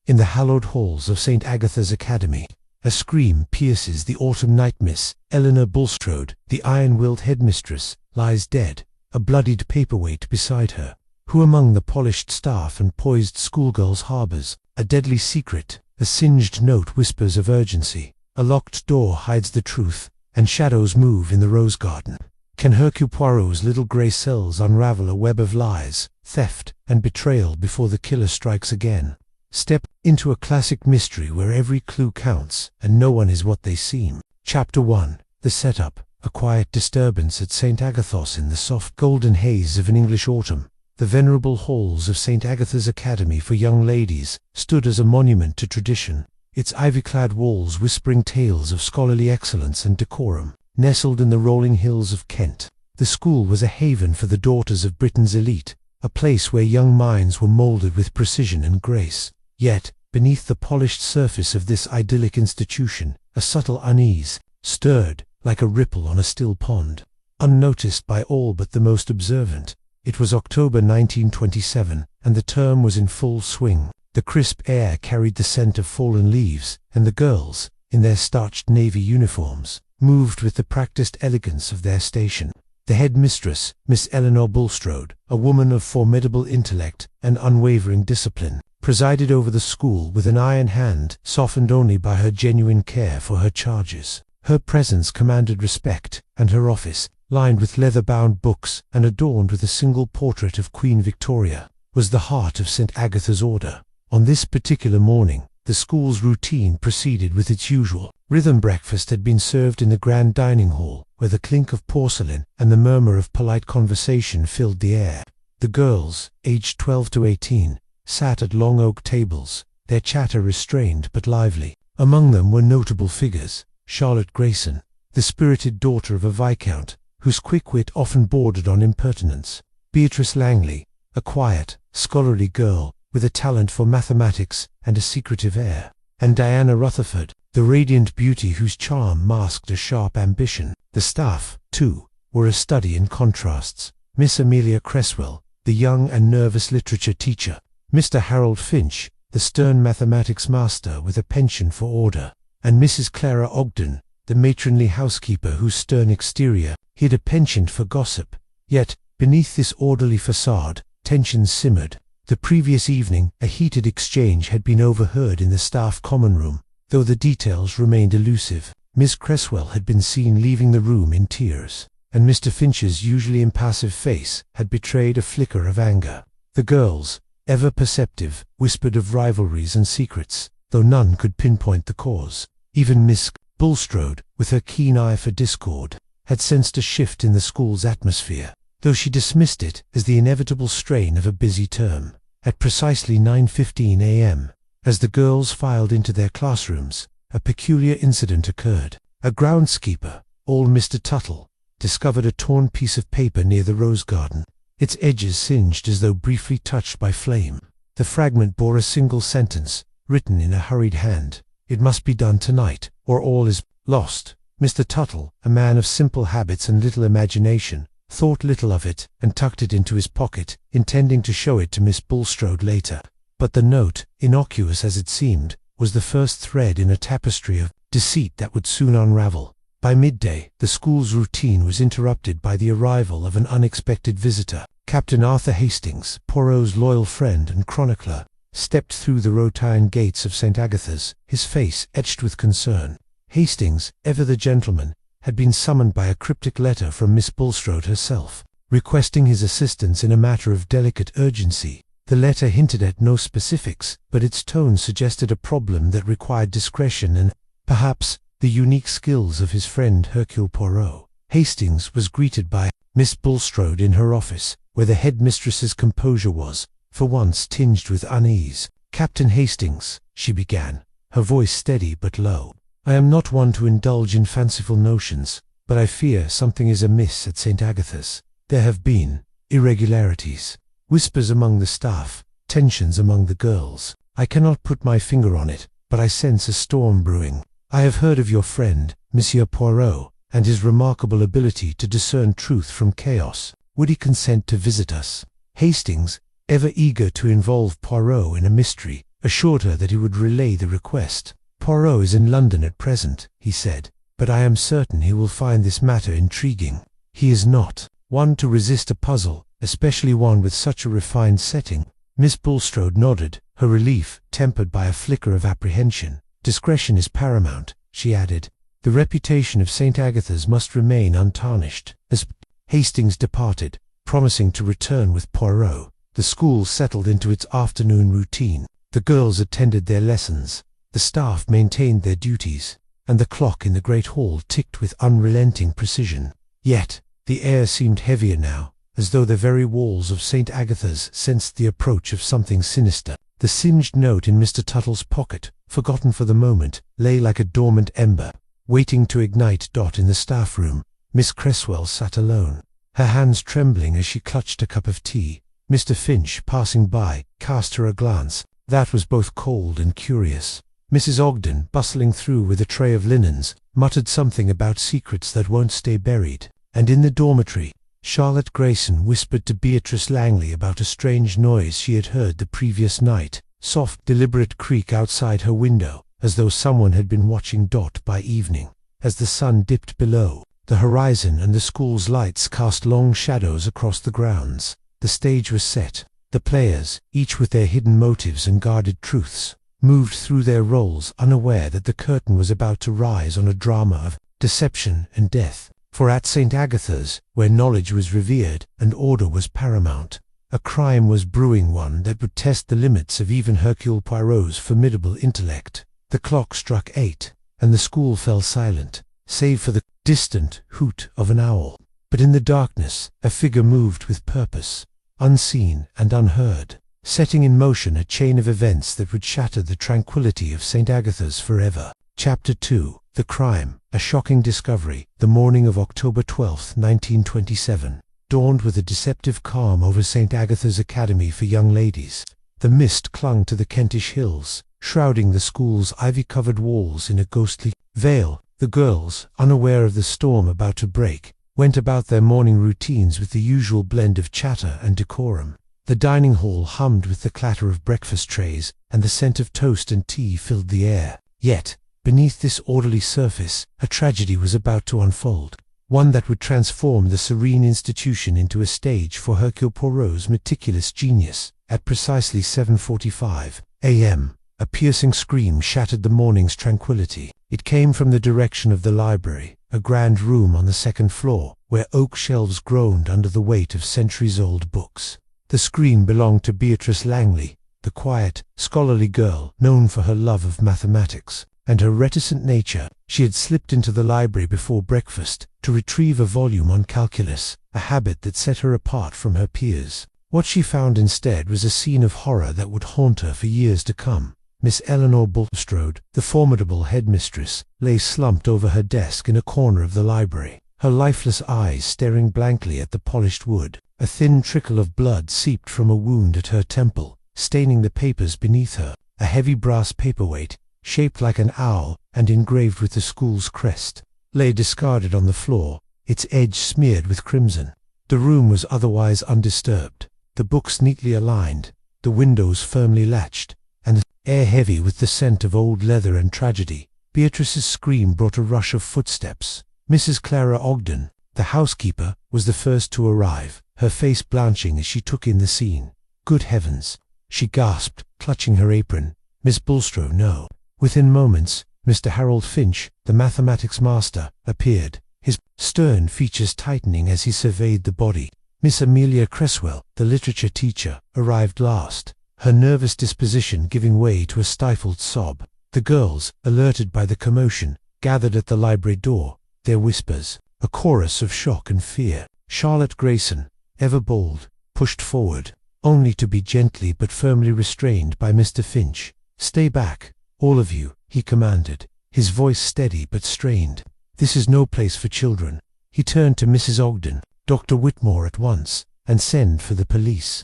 In the hallowed halls of St. Agatha's Academy, a scream pierces the autumn night. Miss Eleanor Bulstrode, the iron-willed headmistress, lies dead, a bloodied paperweight beside her. Who among the polished staff and poised schoolgirls harbors a deadly secret? A singed note whispers of urgency. A locked door hides the truth, and shadows move in the rose garden. Can Hercule Poirot's little grey cells unravel a web of lies, theft, and betrayal before the killer strikes again? Step into a classic mystery where every clue counts, and no one is what they seem. Chapter 1. The Setup. A quiet disturbance at St. Agatha's in the soft golden haze of an English autumn. The venerable halls of St. Agatha's Academy for Young Ladies stood as a monument to tradition, its ivy-clad walls whispering tales of scholarly excellence and decorum. Nestled in the rolling hills of Kent, the school was a haven for the daughters of Britain's elite, a place where young minds were moulded with precision and grace. Yet, beneath the polished surface of this idyllic institution, a subtle unease stirred, like a ripple on a still pond. Unnoticed by all but the most observant, it was October 1927, and the term was in full swing. The crisp air carried the scent of fallen leaves, and the girls, in their starched navy uniforms, moved with the practiced elegance of their station. The headmistress, Miss Eleanor Bulstrode, a woman of formidable intellect and unwavering discipline, presided over the school with an iron hand softened only by her genuine care for her charges. Her presence commanded respect, and her office, lined with leather-bound books and adorned with a single portrait of Queen Victoria, was the heart of St. Agatha's Order. On this particular morning, the school's routine proceeded with its usual rhythm. Breakfast had been served in the grand dining hall, where the clink of porcelain and the murmur of polite conversation filled the air. The girls, aged 12 to 18, sat at long oak tables, their chatter restrained but lively. Among them were notable figures: Charlotte Grayson, the spirited daughter of a viscount, whose quick wit often bordered on impertinence; Beatrice Langley, a quiet, scholarly girl, with a talent for mathematics and a secretive air; and Diana Rutherford, the radiant beauty whose charm masked a sharp ambition. The staff, too, were a study in contrasts. Miss Amelia Cresswell, the young and nervous literature teacher; Mr. Harold Finch, the stern mathematics master with a penchant for order; and Mrs. Clara Ogden, the matronly housekeeper whose stern exterior hid a penchant for gossip. Yet, beneath this orderly facade, tensions simmered. The previous evening, a heated exchange had been overheard in the staff common room, though the details remained elusive. Miss Cresswell had been seen leaving the room in tears, and Mr. Finch's usually impassive face had betrayed a flicker of anger. The girls, ever perceptive, whispered of rivalries and secrets, though none could pinpoint the cause. Even Miss Bulstrode, with her keen eye for discord, had sensed a shift in the school's atmosphere, though she dismissed it as the inevitable strain of a busy term. At precisely 9:15 a.m., as the girls filed into their classrooms, a peculiar incident occurred. A groundskeeper, old Mr. Tuttle, discovered a torn piece of paper near the rose garden, its edges singed as though briefly touched by flame. The fragment bore a single sentence, written in a hurried hand: "It must be done tonight, or all is lost." Mr. Tuttle, a man of simple habits and little imagination, thought little of it and tucked it into his pocket, intending to show it to Miss Bulstrode later. But the note, innocuous as it seemed, was the first thread in a tapestry of deceit that would soon unravel. By midday, the school's routine was interrupted by the arrival of an unexpected visitor. Captain Arthur Hastings, Poirot's loyal friend and chronicler, stepped through the wrought-iron gates of St. Agatha's, his face etched with concern. Hastings, ever the gentleman, had been summoned by a cryptic letter from Miss Bulstrode herself, requesting his assistance in a matter of delicate urgency. The letter hinted at no specifics, but its tone suggested a problem that required discretion and, perhaps, the unique skills of his friend Hercule Poirot. Hastings was greeted by Miss Bulstrode in her office, where the headmistress's composure was, for once, tinged with unease. "Captain Hastings," she began, her voice steady but low, "I am not one to indulge in fanciful notions, but I fear something is amiss at St. Agatha's. There have been irregularities, whispers among the staff, tensions among the girls. I cannot put my finger on it, but I sense a storm brewing. I have heard of your friend, Monsieur Poirot, and his remarkable ability to discern truth from chaos. Would he consent to visit us?" Hastings, ever eager to involve Poirot in a mystery, assured her that he would relay the request. "Poirot is in London at present," he said, "but I am certain he will find this matter intriguing. He is not one to resist a puzzle, especially one with such a refined setting." Miss Bulstrode nodded, her relief tempered by a flicker of apprehension. "Discretion is paramount," she added. "The reputation of St. Agatha's must remain untarnished." As Hastings departed, promising to return with Poirot, the school settled into its afternoon routine. The girls attended their lessons, the staff maintained their duties, and the clock in the great hall ticked with unrelenting precision. Yet the air seemed heavier now, as though the very walls of St. Agatha's sensed the approach of something sinister. The singed note in Mr. Tuttle's pocket, forgotten for the moment, lay like a dormant ember, waiting to ignite. In the staff room, Miss Cresswell sat alone, her hands trembling as she clutched a cup of tea. Mr. Finch, passing by, cast her a glance that was both cold and curious. Mrs. Ogden, bustling through with a tray of linens, muttered something about secrets that won't stay buried. And in the dormitory, Charlotte Grayson whispered to Beatrice Langley about a strange noise she had heard the previous night, soft, deliberate creak outside her window, as though someone had been watching. By evening, as the sun dipped below, the horizon and the school's lights cast long shadows across the grounds. The stage was set. The players, each with their hidden motives and guarded truths, moved through their roles unaware that the curtain was about to rise on a drama of deception and death. For at St. Agatha's, where knowledge was revered and order was paramount, a crime was brewing, one that would test the limits of even Hercule Poirot's formidable intellect. The clock struck 8, and the school fell silent, save for the distant hoot of an owl. But in the darkness, a figure moved with purpose, unseen and unheard, setting in motion a chain of events that would shatter the tranquility of St. Agatha's forever. Chapter 2. The Crime, a Shocking Discovery. The morning of October 12, 1927, dawned with a deceptive calm over St. Agatha's Academy for Young Ladies. The mist clung to the Kentish hills, shrouding the school's ivy-covered walls in a ghostly veil. The girls, unaware of the storm about to break, went about their morning routines with the usual blend of chatter and decorum. The dining hall hummed with the clatter of breakfast trays, and the scent of toast and tea filled the air. Yet, beneath this orderly surface, a tragedy was about to unfold, one that would transform the serene institution into a stage for Hercule Poirot's meticulous genius. At precisely 7:45 a.m., a piercing scream shattered the morning's tranquility. It came from the direction of the library, a grand room on the second floor, where oak shelves groaned under the weight of centuries-old books. The scream belonged to Beatrice Langley, the quiet, scholarly girl known for her love of mathematics and her reticent nature. She had slipped into the library before breakfast to retrieve a volume on calculus, a habit that set her apart from her peers. What she found instead was a scene of horror that would haunt her for years to come. Miss Eleanor Bulstrode, the formidable headmistress, lay slumped over her desk in a corner of the library, her lifeless eyes staring blankly at the polished wood. A thin trickle of blood seeped from a wound at her temple, staining the papers beneath her. A heavy brass paperweight, shaped like an owl and engraved with the school's crest, lay discarded on the floor, its edge smeared with crimson. The room was otherwise undisturbed, the books neatly aligned, the windows firmly latched, and the air heavy with the scent of old leather and tragedy. Beatrice's scream brought a rush of footsteps. Mrs. Clara Ogden, the housekeeper, was the first to arrive, her face blanching as she took in the scene. "Good heavens!" she gasped, clutching her apron. "Miss Bulstrode, no." Within moments, Mr. Harold Finch, the mathematics master, appeared, his stern features tightening as he surveyed the body. Miss Amelia Cresswell, the literature teacher, arrived last, her nervous disposition giving way to a stifled sob. The girls, alerted by the commotion, gathered at the library door, their whispers a chorus of shock and fear. Charlotte Grayson, ever bold, pushed forward, only to be gently but firmly restrained by Mr. Finch. "Stay back, all of you," he commanded, his voice steady but strained. "This is no place for children." He turned to Mrs. Ogden. "Dr. Whitmore at once, and send for the police."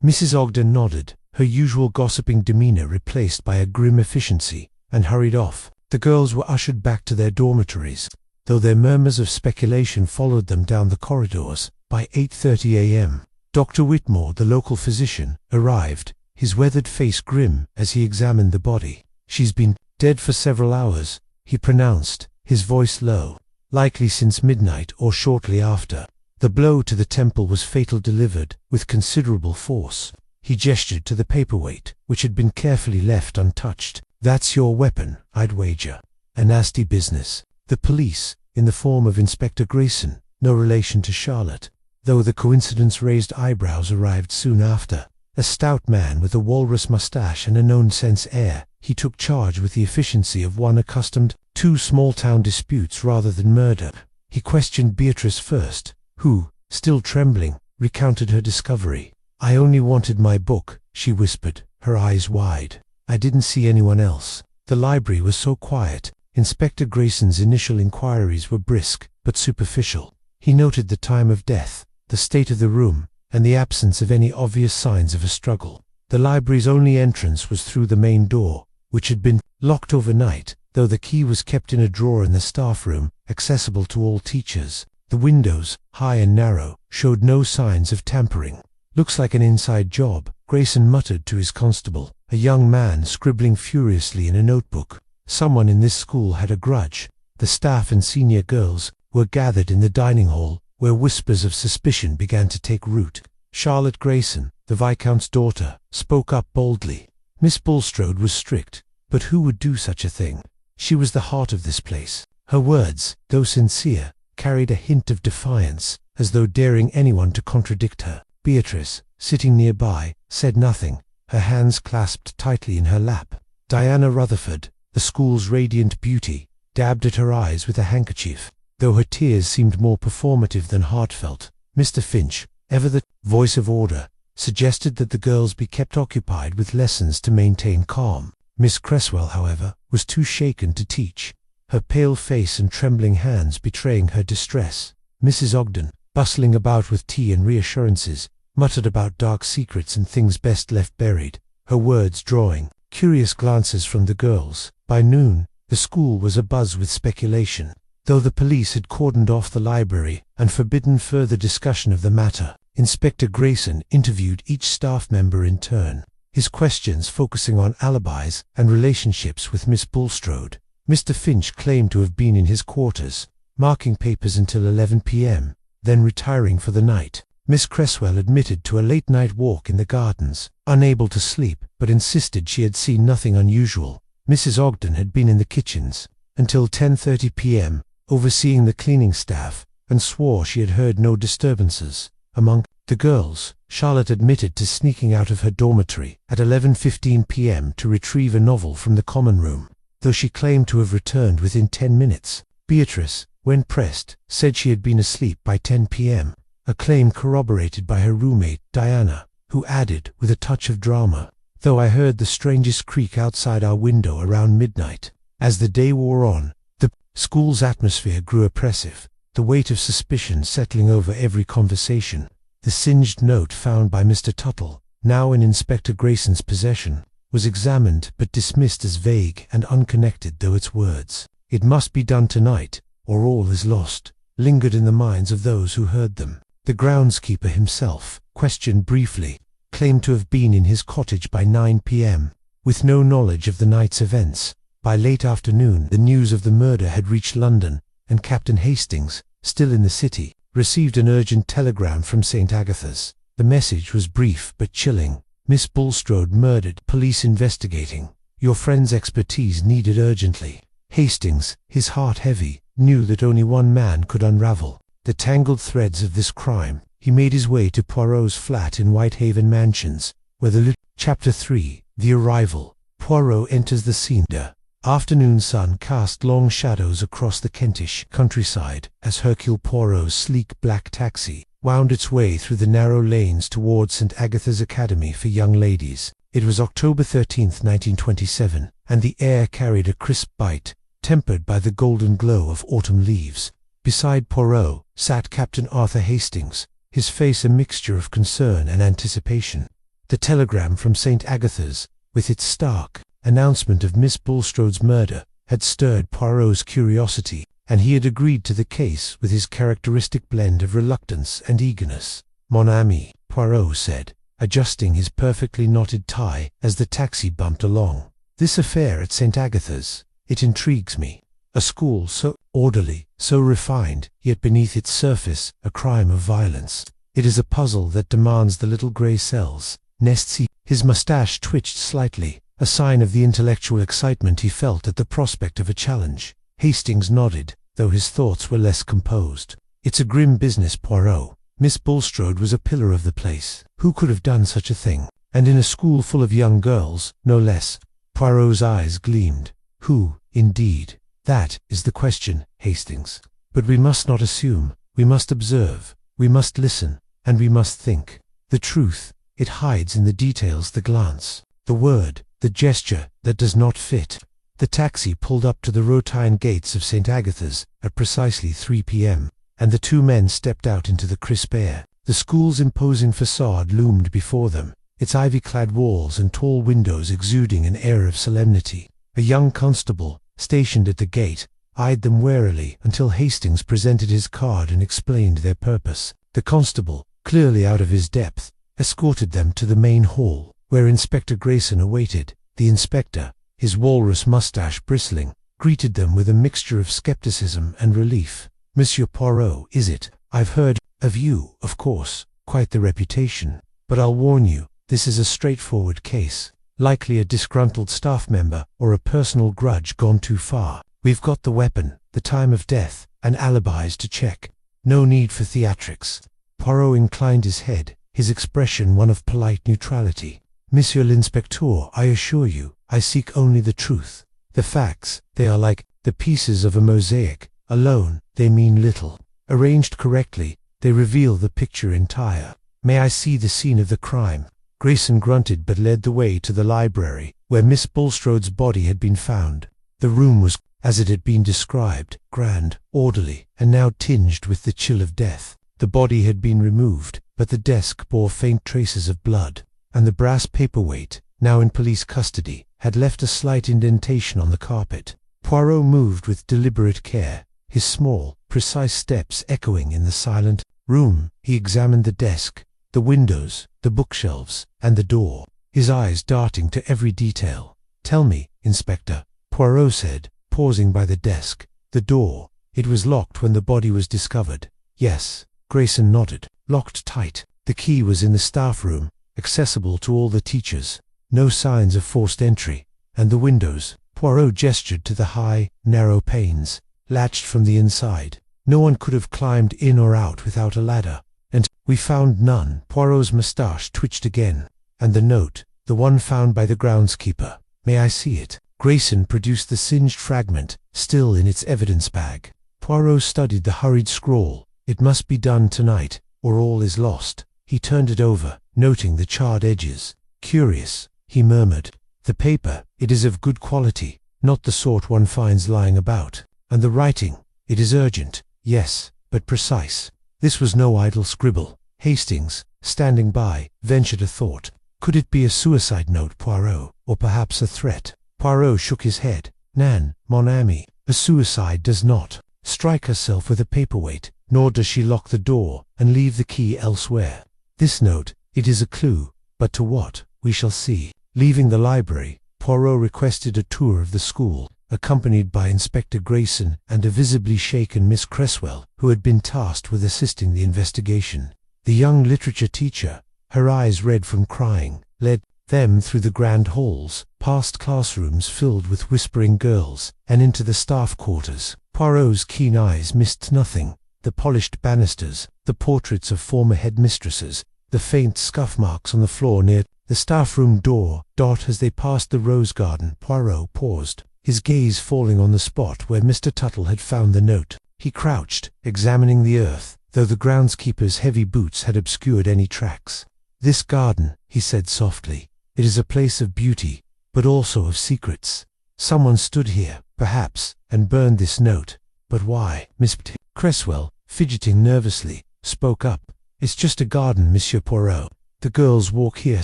Mrs. Ogden nodded, her usual gossiping demeanor replaced by a grim efficiency, and hurried off. The girls were ushered back to their dormitories, though their murmurs of speculation followed them down the corridors. By 8:30 a.m., Dr. Whitmore, the local physician, arrived, his weathered face grim as he examined the body. "She's been dead for several hours," he pronounced, his voice low. "Likely since midnight or shortly after. The blow to the temple was fatal, delivered with considerable force." He gestured to the paperweight, which had been carefully left untouched. "That's your weapon, I'd wager. A nasty business." The police, in the form of Inspector Grayson, no relation to Charlotte, though the coincidence raised eyebrows, arrived soon after. A stout man with a walrus mustache and a no-nonsense air, he took charge with the efficiency of one accustomed to small-town disputes rather than murder. He questioned Beatrice first, who, still trembling, recounted her discovery. "I only wanted my book," she whispered, her eyes wide. "I didn't see anyone else. The library was so quiet." Inspector Grayson's initial inquiries were brisk, but superficial. He noted the time of death, the state of the room, and the absence of any obvious signs of a struggle. The library's only entrance was through the main door, which had been locked overnight, though the key was kept in a drawer in the staff room, accessible to all teachers. The windows, high and narrow, showed no signs of tampering. "Looks like an inside job," Grayson muttered to his constable, a young man scribbling furiously in a notebook. Someone in this school had a grudge. The staff and senior girls were gathered in the dining hall, where whispers of suspicion began to take root. Charlotte Grayson, the Viscount's daughter, spoke up boldly. Miss Bulstrode was strict, but who would do such a thing? She was the heart of this place. Her words, though sincere, carried a hint of defiance, as though daring anyone to contradict her. Beatrice, sitting nearby, said nothing, her hands clasped tightly in her lap. Diana Rutherford, the school's radiant beauty, dabbed at her eyes with a handkerchief, though her tears seemed more performative than heartfelt. Mr. Finch, ever the voice of order, suggested that the girls be kept occupied with lessons to maintain calm. Miss Cresswell, however, was too shaken to teach, her pale face and trembling hands betraying her distress. Mrs. Ogden, bustling about with tea and reassurances, muttered about dark secrets and things best left buried, her words drawing curious glances from the girls. By noon, the school was abuzz with speculation. Though the police had cordoned off the library and forbidden further discussion of the matter, Inspector Grayson interviewed each staff member in turn, his questions focusing on alibis and relationships with Miss Bulstrode. Mr. Finch claimed to have been in his quarters, marking papers until 11 p.m., then retiring for the night. Miss Cresswell admitted to a late-night walk in the gardens, unable to sleep, but insisted she had seen nothing unusual. Mrs. Ogden had been in the kitchens until 10:30 p.m., overseeing the cleaning staff, and swore she had heard no disturbances. Among the girls, Charlotte admitted to sneaking out of her dormitory at 11:15 p.m. to retrieve a novel from the common room, though she claimed to have returned within 10 minutes. Beatrice, when pressed, said she had been asleep by 10 p.m., a claim corroborated by her roommate, Diana, who added, with a touch of drama, "Though I heard the strangest creak outside our window around midnight." As the day wore on, the school's atmosphere grew oppressive, the weight of suspicion settling over every conversation. The singed note found by Mr. Tuttle, now in Inspector Grayson's possession, was examined but dismissed as vague and unconnected, though its words, "It must be done tonight, or all is lost," lingered in the minds of those who heard them. The groundskeeper himself, questioned briefly, claimed to have been in his cottage by 9 p.m., with no knowledge of the night's events. By late afternoon, the news of the murder had reached London, and Captain Hastings, still in the city, received an urgent telegram from St. Agatha's. The message was brief but chilling. "Miss Bulstrode murdered, police investigating. Your friend's expertise needed urgently." Hastings, his heart heavy, knew that only one man could unravel the tangled threads of this crime. He made his way to Poirot's flat in Whitehaven Mansions, where Chapter 3, The Arrival. Poirot enters the scene. The afternoon sun cast long shadows across the Kentish countryside as Hercule Poirot's sleek black taxi wound its way through the narrow lanes towards St. Agatha's Academy for Young Ladies. It was October 13th, 1927, and the air carried a crisp bite, tempered by the golden glow of autumn leaves. Beside Poirot sat Captain Arthur Hastings, his face a mixture of concern and anticipation. The telegram from St. Agatha's, with its stark announcement of Miss Bulstrode's murder, had stirred Poirot's curiosity, and he had agreed to the case with his characteristic blend of reluctance and eagerness. "Mon ami," Poirot said, adjusting his perfectly knotted tie as the taxi bumped along. "This affair at St. Agatha's, it intrigues me. A school so orderly, so refined, yet beneath its surface a crime of violence. It is a puzzle that demands the little grey cells, nests he." His moustache twitched slightly, a sign of the intellectual excitement he felt at the prospect of a challenge. Hastings nodded, though his thoughts were less composed. "It's a grim business, Poirot. Miss Bulstrode was a pillar of the place. Who could have done such a thing? And in a school full of young girls, no less." Poirot's eyes gleamed. "Who, indeed? That is the question, Hastings. But we must not assume. We must observe. We must listen. And we must think. The truth, it hides in the details, the glance, the word, the gesture that does not fit." The taxi pulled up to the Rotine gates of St. Agatha's at precisely 3 p.m., and the two men stepped out into the crisp air. The school's imposing facade loomed before them, its ivy-clad walls and tall windows exuding an air of solemnity. A young constable, stationed at the gate, eyed them warily until Hastings presented his card and explained their purpose. The constable, clearly out of his depth, escorted them to the main hall, where Inspector Grayson awaited. The inspector, his walrus mustache bristling, greeted them with a mixture of skepticism and relief. "Monsieur Poirot, is it? I've heard of you, of course, quite the reputation. But I'll warn you, this is a straightforward case. Likely a disgruntled staff member or a personal grudge gone too far. We've got the weapon, the time of death, and alibis to check. No need for theatrics." Poirot inclined his head, his expression one of polite neutrality. "Monsieur l'Inspecteur, I assure you, I seek only the truth. The facts, they are like the pieces of a mosaic. Alone, they mean little. Arranged correctly, they reveal the picture entire. May I see the scene of the crime?" Grayson grunted but led the way to the library, where Miss Bulstrode's body had been found. The room was, as it had been described, grand, orderly, and now tinged with the chill of death. The body had been removed, but the desk bore faint traces of blood, and the brass paperweight, now in police custody, had left a slight indentation on the carpet. Poirot moved with deliberate care, his small, precise steps echoing in the silent room. He examined the desk, the windows, the bookshelves, and the door, his eyes darting to every detail. "Tell me, Inspector," Poirot said, pausing by the desk. "The door, it was locked when the body was discovered?" "Yes." Grayson nodded. "Locked tight. The key was in the staff room, accessible to all the teachers. No signs of forced entry. And the windows," Poirot gestured to the high, narrow panes, "latched from the inside. No one could have climbed in or out without a ladder. And we found none." Poirot's moustache twitched again. "And the note, the one found by the groundskeeper. May I see it?" Grayson produced the singed fragment, still in its evidence bag. Poirot studied the hurried scrawl. "It must be done tonight, or all is lost." He turned it over, noting the charred edges. "Curious," he murmured. "The paper, it is of good quality, not the sort one finds lying about. And the writing, it is urgent, yes, but precise." This was no idle scribble. Hastings, standing by, ventured a thought. Could it be a suicide note, Poirot, or perhaps a threat? Poirot shook his head. "Nan, mon ami, a suicide does not strike herself with a paperweight, nor does she lock the door and leave the key elsewhere. This note, it is a clue, but to what, we shall see." Leaving the library, Poirot requested a tour of the school, accompanied by Inspector Grayson and a visibly shaken Miss Cresswell, who had been tasked with assisting the investigation. The young literature teacher, her eyes red from crying, led them through the grand halls, past classrooms filled with whispering girls, and into the staff quarters. Poirot's keen eyes missed nothing: the polished banisters, the portraits of former headmistresses, the faint scuff marks on the floor near the staff-room door. As they passed the rose garden, Poirot paused, his gaze falling on the spot where Mr. Tuttle had found the note. He crouched, examining the earth, though the groundskeeper's heavy boots had obscured any tracks. "This garden," he said softly, "it is a place of beauty, but also of secrets. Someone stood here, perhaps, and burned this note. But why?" Miss Cresswell, fidgeting nervously, spoke up. "It's just a garden, Monsieur Poirot. The girls walk here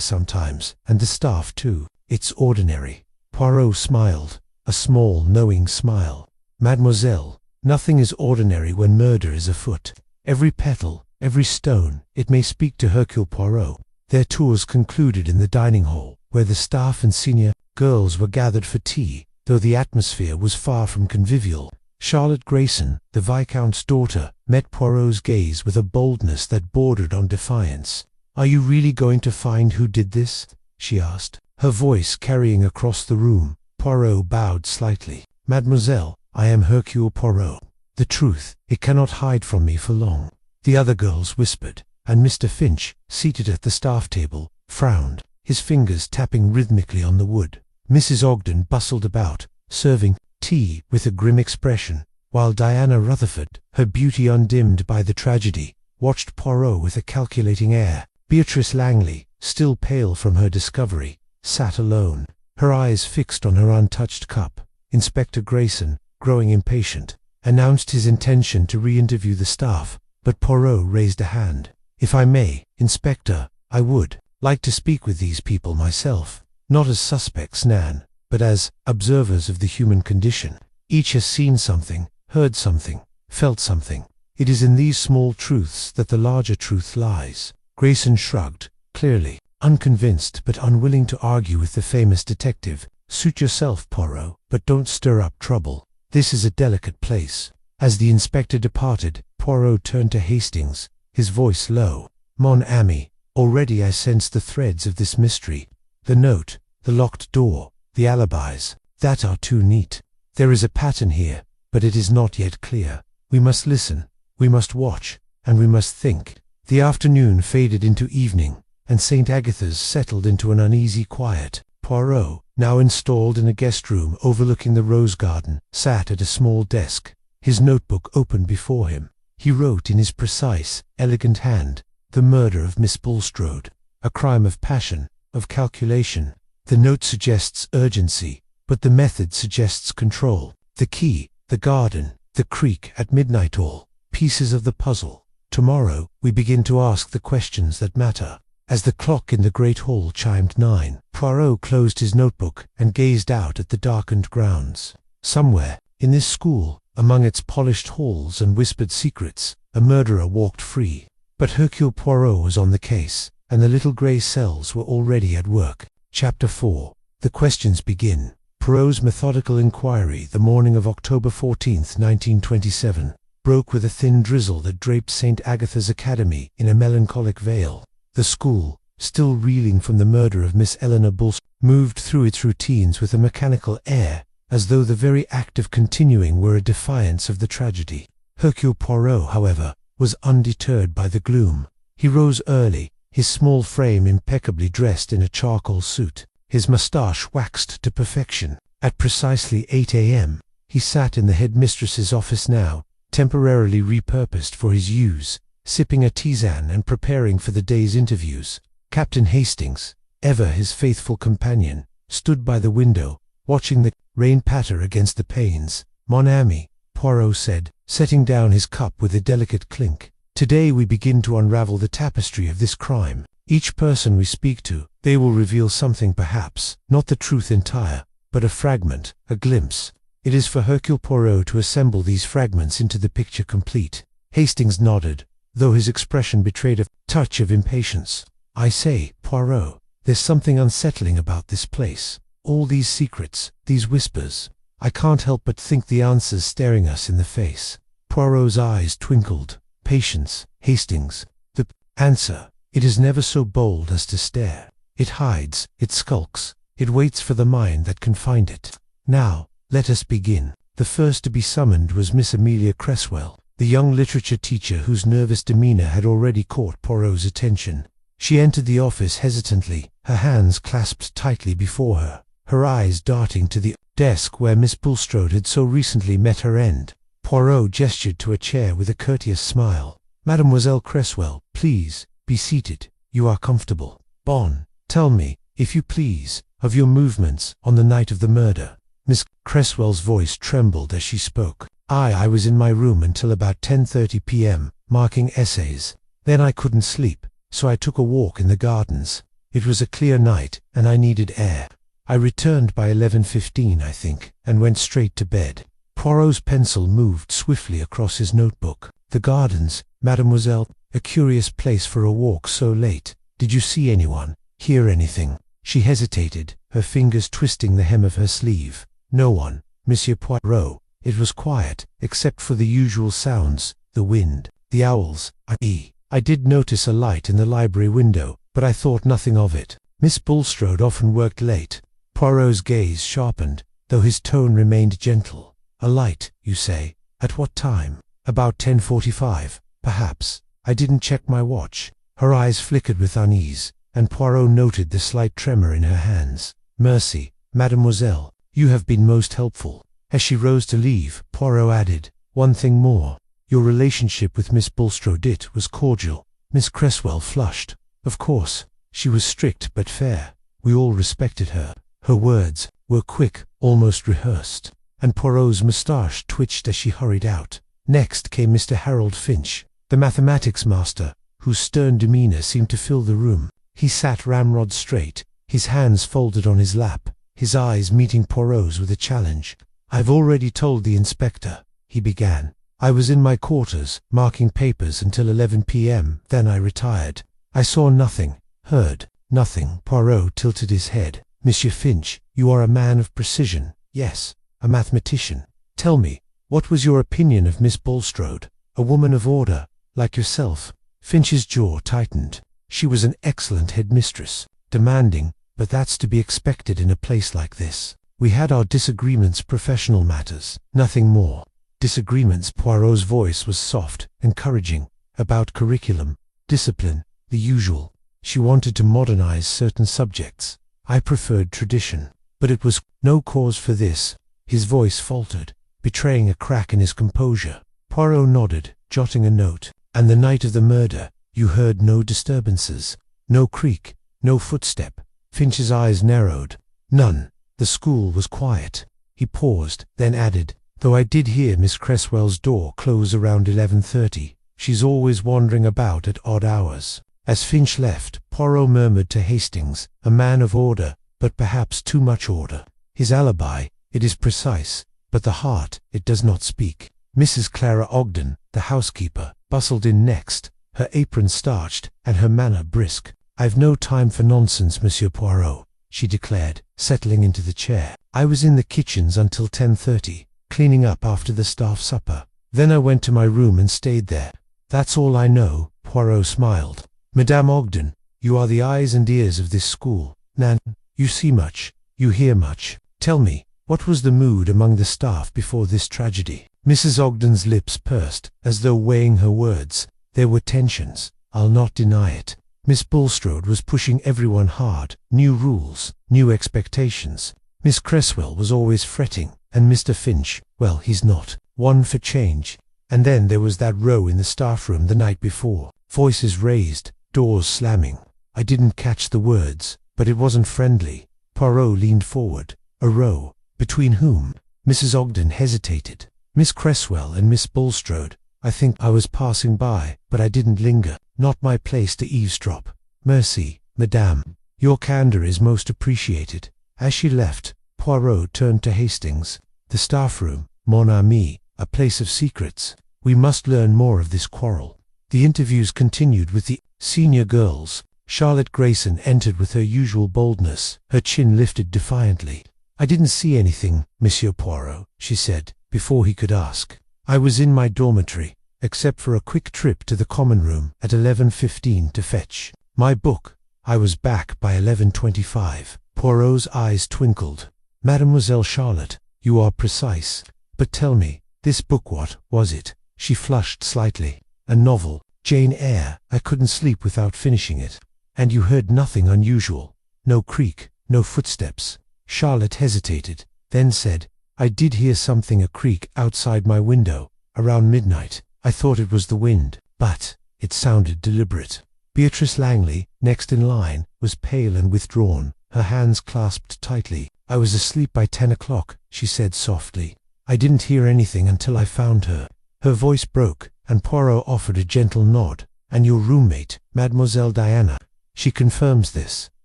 sometimes, and the staff too. It's ordinary." Poirot smiled, a small, knowing smile. "Mademoiselle, nothing is ordinary when murder is afoot. Every petal, every stone, it may speak to Hercule Poirot. Their tours concluded in the dining hall, where the staff and senior girls were gathered for tea, though the atmosphere was far from convivial. Charlotte Grayson, the Viscount's daughter, met Poirot's gaze with a boldness that bordered on defiance. "Are you really going to find who did this?" she asked, her voice carrying across the room. Poirot bowed slightly. "Mademoiselle, I am Hercule Poirot. The truth, it cannot hide from me for long." The other girls whispered, and Mr. Finch, seated at the staff table, frowned, his fingers tapping rhythmically on the wood. Mrs. Ogden bustled about, serving tea with a grim expression, while Diana Rutherford, her beauty undimmed by the tragedy, watched Poirot with a calculating air. Beatrice Langley, still pale from her discovery, sat alone, her eyes fixed on her untouched cup. Inspector Grayson, growing impatient, announced his intention to re-interview the staff, but Poirot raised a hand. "If I may, Inspector, I would like to speak with these people myself, not as suspects, Nan, but as observers of the human condition. Each has seen something, heard something, felt something. It is in these small truths that the larger truth lies." Grayson shrugged, clearly unconvinced but unwilling to argue with the famous detective. "Suit yourself, Poirot, but don't stir up trouble. This is a delicate place." As the inspector departed, Poirot turned to Hastings, his voice low. "Mon ami, already I sense the threads of this mystery. The note, the locked door, the alibis, that are too neat. There is a pattern here, but it is not yet clear. We must listen, we must watch, and we must think." The afternoon faded into evening, and St. Agatha's settled into an uneasy quiet. Poirot, now installed in a guest room overlooking the rose garden, sat at a small desk, his notebook open before him. He wrote in his precise, elegant hand, "The murder of Miss Bulstrode, a crime of passion, of calculation." The note suggests urgency, but the method suggests control. The key, the garden, the creek at midnight, all pieces of the puzzle. Tomorrow, we begin to ask the questions that matter. As the clock in the great hall chimed 9, Poirot closed his notebook and gazed out at the darkened grounds. Somewhere, in this school, among its polished halls and whispered secrets, a murderer walked free. But Hercule Poirot was on the case, and the little grey cells were already at work. Chapter 4. The questions begin. Poirot's methodical inquiry the morning of October 14th, 1927, broke with a thin drizzle that draped St. Agatha's Academy in a melancholic veil. The school, still reeling from the murder of Miss Eleanor Bulstrode, moved through its routines with a mechanical air, as though the very act of continuing were a defiance of the tragedy. Hercule Poirot, however, was undeterred by the gloom. He rose early, his small frame impeccably dressed in a charcoal suit, his moustache waxed to perfection. At precisely 8 a.m., he sat in the headmistress's office, now temporarily repurposed for his use, sipping a tisane and preparing for the day's interviews. Captain Hastings, ever his faithful companion, stood by the window, watching the rain patter against the panes. "Mon ami," Poirot said, setting down his cup with a delicate clink. "Today we begin to unravel the tapestry of this crime. Each person we speak to, they will reveal something, perhaps not the truth entire, but a fragment, a glimpse. It is for Hercule Poirot to assemble these fragments into the picture complete." Hastings nodded, though his expression betrayed a touch of impatience. "I say, Poirot, there's something unsettling about this place. All these secrets, these whispers. I can't help but think the answer's staring us in the face." Poirot's eyes twinkled. "Patience, Hastings. The answer, it is never so bold as to stare. It hides, it skulks, it waits for the mind that can find it. Now, let us begin." The first to be summoned was Miss Amelia Cresswell, the young literature teacher whose nervous demeanor had already caught Poirot's attention. She entered the office hesitantly, her hands clasped tightly before her, her eyes darting to the desk where Miss Bulstrode had so recently met her end. Poirot gestured to a chair with a courteous smile. "Mademoiselle Cresswell, please, be seated. You are comfortable. Bon, tell me, if you please, of your movements on the night of the murder." Miss Cresswell's voice trembled as she spoke. I was in my room until about 10:30 p.m., marking essays. Then I couldn't sleep, so I took a walk in the gardens. It was a clear night, and I needed air. I returned by 11:15, I think, and went straight to bed." Poirot's pencil moved swiftly across his notebook. "The gardens, mademoiselle, a curious place for a walk so late." Did you see anyone? Hear anything?" She hesitated, her fingers twisting the hem of her sleeve. "No one, Monsieur Poirot. It was quiet, except for the usual sounds, the wind, the owls. I did notice a light in the library window, but I thought nothing of it. Miss Bulstrode often worked late." Poirot's gaze sharpened, though his tone remained gentle. "A light, you say? At what time?" "About 10:45, perhaps. I didn't check my watch." Her eyes flickered with unease, and Poirot noted the slight tremor in her hands. "Mercy, mademoiselle, you have been most helpful." As she rose to leave, Poirot added, "One thing more. Your relationship with Miss Bulstrode was cordial." Miss Cresswell flushed. "Of course. She was strict but fair. We all respected her." Her words were quick, almost rehearsed, and Poirot's moustache twitched as she hurried out. Next came Mr. Harold Finch, the mathematics master, whose stern demeanor seemed to fill the room. He sat ramrod straight, his hands folded on his lap, his eyes meeting Poirot's with a challenge. "I've already told the inspector," he began. "I was in my quarters, marking papers until 11 p.m., then I retired. I saw nothing, heard nothing." Poirot tilted his head. "Monsieur Finch, you are a man of precision. Yes, a mathematician. Tell me, what was your opinion of Miss Bulstrode? A woman of order, like yourself?" Finch's jaw tightened. "She was an excellent headmistress, demanding, but that's to be expected in a place like this. We had our disagreements, professional matters, nothing more." "Disagreements?" Poirot's voice was soft, encouraging. "About curriculum, discipline, the usual. She wanted to modernize certain subjects. I preferred tradition. But it was no cause for this." His voice faltered, betraying a crack in his composure. Poirot nodded, jotting a note. "And the night of the murder, you heard no disturbances? No creak, no footstep?" Finch's eyes narrowed. "None. The school was quiet." He paused, then added, "Though I did hear Miss Cresswell's door close around 11:30. She's always wandering about at odd hours." As Finch left, Poirot murmured to Hastings, "A man of order, but perhaps too much order. His alibi, it is precise, but the heart, it does not speak." Mrs. Clara Ogden, the housekeeper, bustled in next, her apron starched and her manner brisk. "I've no time for nonsense, Monsieur Poirot," she declared, settling into the chair. "I was in the kitchens until 10:30, cleaning up after the staff supper. Then I went to my room and stayed there. That's all I know." Poirot smiled. "Madame Ogden, you are the eyes and ears of this school. Nan, you see much, you hear much. Tell me, what was the mood among the staff before this tragedy?" Mrs. Ogden's lips pursed, as though weighing her words. "There were tensions, I'll not deny it. Miss Bulstrode was pushing everyone hard, new rules, new expectations. Miss Cresswell was always fretting, and Mr. Finch, well, he's not one for change. And then there was that row in the staff room the night before. Voices raised, doors slamming. I didn't catch the words, but it wasn't friendly." Poirot leaned forward. "A row? Between whom?" Mrs. Ogden hesitated. "Miss Cresswell and Miss Bulstrode. I think I was passing by, but I didn't linger. Not my place to eavesdrop." "Merci, madame. Your candor is most appreciated." As she left, Poirot turned to Hastings. "The staff room, mon ami, a place of secrets. We must learn more of this quarrel." The interviews continued with the senior girls. Charlotte Grayson entered with her usual boldness, her chin lifted defiantly. "I didn't see anything, Monsieur Poirot," she said, before he could ask. "I was in my dormitory, except for a quick trip to the common room at 11:15 to fetch my book. I was back by 11:25. Poirot's eyes twinkled. "Mademoiselle Charlotte, you are precise. But tell me, this book, what was it?" She flushed slightly. "A novel, Jane Eyre. I couldn't sleep without finishing it." "And you heard nothing unusual? No creak, no footsteps?" Charlotte hesitated, then said, "I did hear something, a creak outside my window, around midnight. I thought it was the wind, but it sounded deliberate." Beatrice Langley, next in line, was pale and withdrawn, her hands clasped tightly. "I was asleep by 10 o'clock, she said softly. "I didn't hear anything until I found her." Her voice broke, and Poirot offered a gentle nod. "And your roommate, Mademoiselle Diana? She confirms this?"